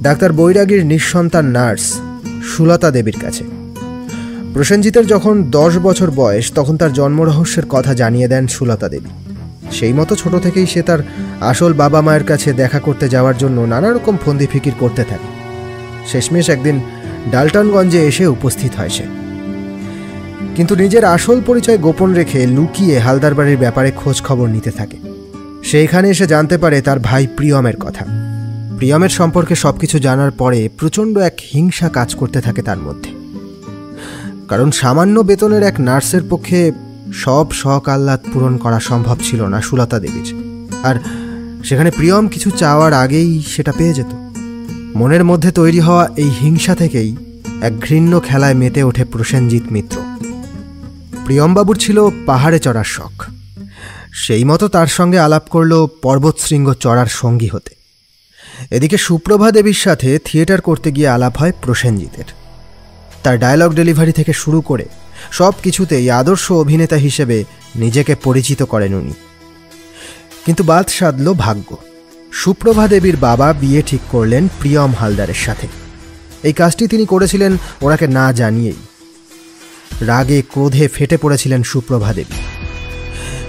ডাক্তার বৈরাগীর নিঃসন্তান নার্স সুলতা দেবীর কাছে। প্রসেনজিতের যখন 10 বছর বয়স, তখন তার জন্মরহস্যের কথা জানিয়ে দেন সুলতা দেবী। সেই মতো ছোট থেকেই সে তার আসল বাবা মায়ের কাছে দেখা করতে যাওয়ার জন্য নানা রকম ফন্দি ফিকির করতে থাকে। শেষমেশ একদিন ডাল্টনগঞ্জে এসে উপস্থিত হয় সে, কিন্তু নিজের আসল পরিচয় গোপন রেখে লুকিয়ে হালদার বাড়ির ব্যাপারে খোঁজ খবর নিতে থাকে। সেইখানে এসে জানতে পারে তার ভাই প্রিয়মের কথা। প্রিয়মের সম্পর্কে সবকিছু জানার পরে প্রচণ্ড এক হিংসা কাজ করতে থাকে তার মধ্যে, কারণ সামান্য বেতনের এক নার্সের পক্ষে সব শখ আহ্লাদ পূরণ করা সম্ভব ছিল না সুলতা দেবীর। আর সেখানে প্রিয়ম কিছু চাওয়ার আগেই সেটা পেয়ে যেত। মনের মধ্যে তৈরি হওয়া এই হিংসা থেকেই এক ঘৃণ্য খেলায় মেতে ওঠে প্রসেনজিৎ মিত্র। প্রিয়মবাবুর ছিল পাহাড়ে চড়ার শখ, সেই মতো তার সঙ্গে আলাপ করল পর্বতশৃঙ্গ চড়ার সঙ্গী হতে। এদিকে সুপ্রভা দেবীর সাথে থিয়েটার করতে গিয়ে আলাপ হয় প্রসেনজিতের। তার ডায়লগ ডেলিভারি থেকে শুরু করে সব কিছুতেই আদর্শ অভিনেতা হিসেবে নিজেকে পরিচিত করেন উনি। কিন্তু বাদ সাধল ভাগ্য। সুপ্রভা দেবীর বাবা বিয়ে ঠিক করলেন প্রিয়ম হালদারের সাথে। এই কাজটি তিনি করেছিলেন ওনাকে না জানিয়েই। রাগে ক্রোধে ফেটে পড়েছিলেন সুপ্রভা দেবী।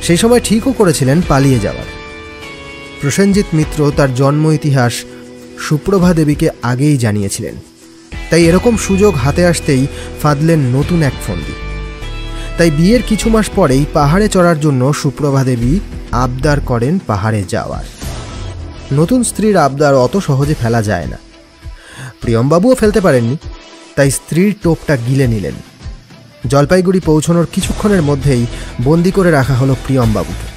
সেই সময় ঠিকও করেছিলেন পালিয়ে যাওয়ার। প্রসেনজিৎ মিত্র তার জন্ম ইতিহাস সুপ্রভা দেবীকে আগেই জানিয়েছিলেন, তাই এরকম সুযোগ হাতে আসতেই ফাঁদলেন নতুন এক ফন্দি। তাই বিয়ের কিছু মাস পরেই পাহাড়ে চড়ার জন্য সুপ্রভা দেবী আবদার করেন পাহাড়ে যাওয়ার। নতুন স্ত্রীর আবদার অত সহজে ফেলা যায় না। প্রিয়মবাবুও ফেলতে পারেননি, তাই স্ত্রীর টোপটা গিলে নিলেন। জলপাইগুড়ি পৌঁছানোর কিছুক্ষণের মধ্যেই বন্দি করে রাখা হলো প্রিয়মবাবুকে।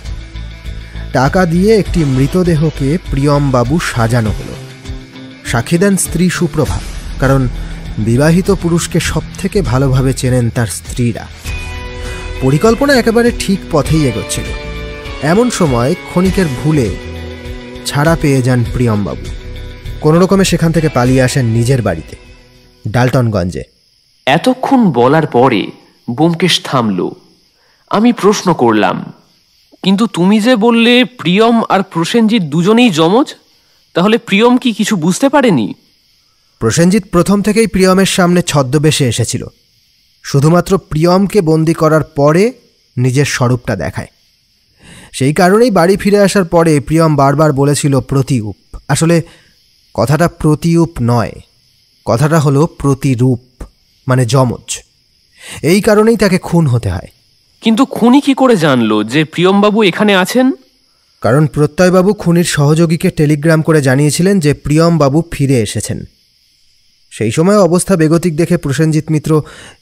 টাকা দিয়ে একটি মৃতদেহকে প্রিয়মবাবু সাজানো হলো। সাক্ষী দেন স্ত্রী সুপ্রভা, কারণ বিবাহিত পুরুষকে সবথেকে ভালোভাবে চেনেন তার স্ত্রীরা। পরিকল্পনা একেবারে ঠিক পথেই এগোচ্ছিল। এমন সময় ক্ষণিকের ভুলে ছাড়া পেয়ে যান প্রিয়মবাবু। কোনো রকমে সেখান থেকে পালিয়ে আসেন নিজের বাড়িতে ডাল্টনগঞ্জে। এতক্ষণ বলার পরে ব্যোমকেশ থামল। আমি প্রশ্ন করলাম, কিন্তু তুমি যে বললে প্রিয়ম আর প্রসেনজিৎ দুজনেই যমজ, তাহলে প্রিয়ম কি কিছু বুঝতে পারেনি? প্রসেনজিৎ প্রথম থেকেই প্রিয়মের সামনে ছদ্মবেশে এসেছিল। শুধুমাত্র প্রিয়মকে বন্দি করার পরে নিজের স্বরূপটা দেখায়। সেই কারণেই বাড়ি ফিরে আসার পরে প্রিয়ম বারবার বলেছিল প্রতিরূপ। আসলে কথাটা প্রতিরূপ নয়, কথাটা হলো প্রতিরূপ, মানে যমজ। এই কারণেই তাকে খুন হতে হয়। কিন্তু খুনি কি করে জানলো যে প্রিয়মবাবু এখানে আছেন? কারণ প্রত্যয়বাবু খুনির সহযোগীকে টেলিগ্রাম করে জানিয়েছিলেন যে প্রিয়মবাবু ফিরে এসেছেন। সেই সময় অবস্থা বেগতিক দেখে প্রসেনজিৎ মিত্র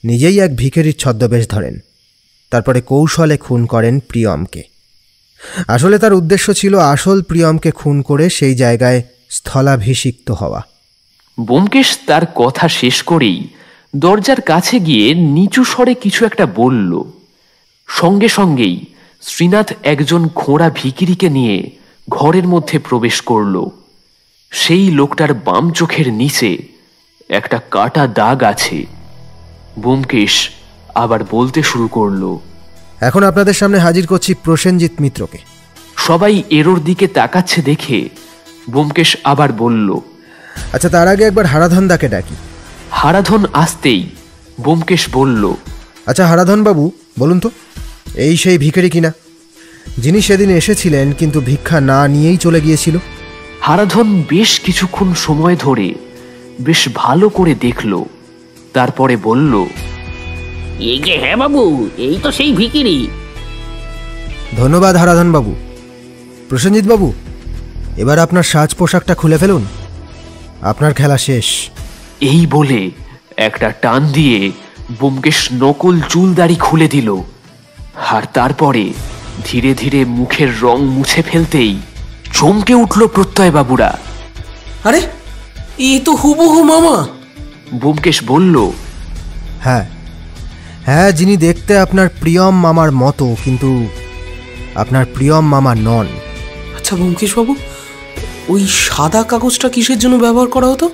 নিজেই এক ভিখারির ছদ্মবেশ ধরেন। তারপরে কৌশলে খুন করেন প্রিয়মকে। আসলে তার উদ্দেশ্য ছিল আসল প্রিয়মকে খুন করে সেই জায়গায় স্থলাভিষিক্ত হওয়া। ব্যোমকেশ তার কথা শেষ করেই দরজার কাছে গিয়ে নিচু স্বরে কিছু একটা বলল। সঙ্গে সঙ্গেই শ্রীনাথ একজন খোঁড়া ভিখিরিকে নিয়ে ঘরের মধ্যে প্রবেশ করল। সেই লোকটার বাম চোখের নিচে একটা কাটা দাগ আছে। ব্যোমকেশ আবার বলতে শুরু করল, এখন আপনাদের সামনে হাজির করছি প্রসেনজিৎ মিত্রকে। সবাই এরোর দিকে তাকাচ্ছে দেখে ব্যোমকেশ আবার বলল, আচ্ছা, তার আগে একবার হারাধনদাকে ডাকি। হারাধন আসতেই ব্যোমকেশ বলল, আচ্ছা হারাধন বাবু, বলুন তো, এই সেই ভিখারি কিনা যিনি সেদিন এসেছিলেন কিন্তু ভিক্ষা না নিয়েই চলে গিয়েছিল? হারাধন বেশ কিছুক্ষণ সময় ধরে বেশ ভালো করে দেখল, তারপরে বলল, এই যে, হ্যাঁ বাবু, এই তো সেই ভিখিরি। ধন্যবাদ হারাধন বাবু। প্রসেনজিৎ বাবু, এবার আপনার সাজ পোশাকটা খুলে ফেলুন, আপনার খেলা শেষ। এই বলে একটা টান দিয়ে ব্যোমকেশ নকল চুল দাড়ি খুলে দিল। আর তারপরে ধীরে ধীরে মুখের রং মুছে ফেলতেই চমকে উঠল প্রত্যয়বাবুরা। আরে, এ তো হুবহু মামা। ব্যোমকেশ বলল, হ্যাঁ হ্যাঁ, যিনি দেখতে আপনার প্রিয়ম মামার মতো, কিন্তু আপনার প্রিয়ম মামা নন। আচ্ছা ব্যোমকেশ বাবু, ওই সাদা কাগজটা কিসের জন্য ব্যবহার করা হতো?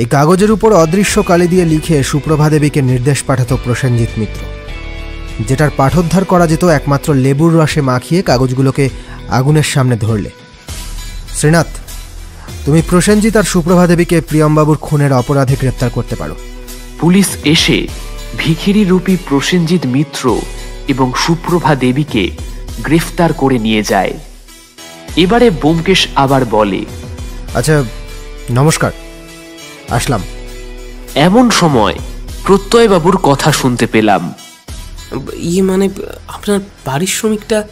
এই কাগজের উপর অদৃশ্য কালি দিয়ে লিখে সুপ্রভা দেবীকে নির্দেশ পাঠাতো প্রসেনজিৎ মিত্র। যেটার পাঠোদ্ধার করা যেত একমাত্র লেবুর রসে মাখিয়ে কাগজগুলোকে আগুনের সামনে ধরলে। শ্রীনাথ, তুমি প্রসেনজিৎ আর সুপ্রভা দেবীকে প্রিয়মবাবুর খুনের অপরাধে গ্রেপ্তার করতে পারো। পুলিশ এসে ভিখিরি রূপী প্রসেনজিৎ মিত্র এবং সুপ্রভা দেবীকে গ্রেফতার করে নিয়ে যায়। এবারে ব্যোমকেশ আবার বলে, আচ্ছা, নমস্কার, আসলাম। এমন সময় প্রত্যয়বাবুর কথা শুনতে পেলাম। মানে আপনার পারিশ্রমিকটা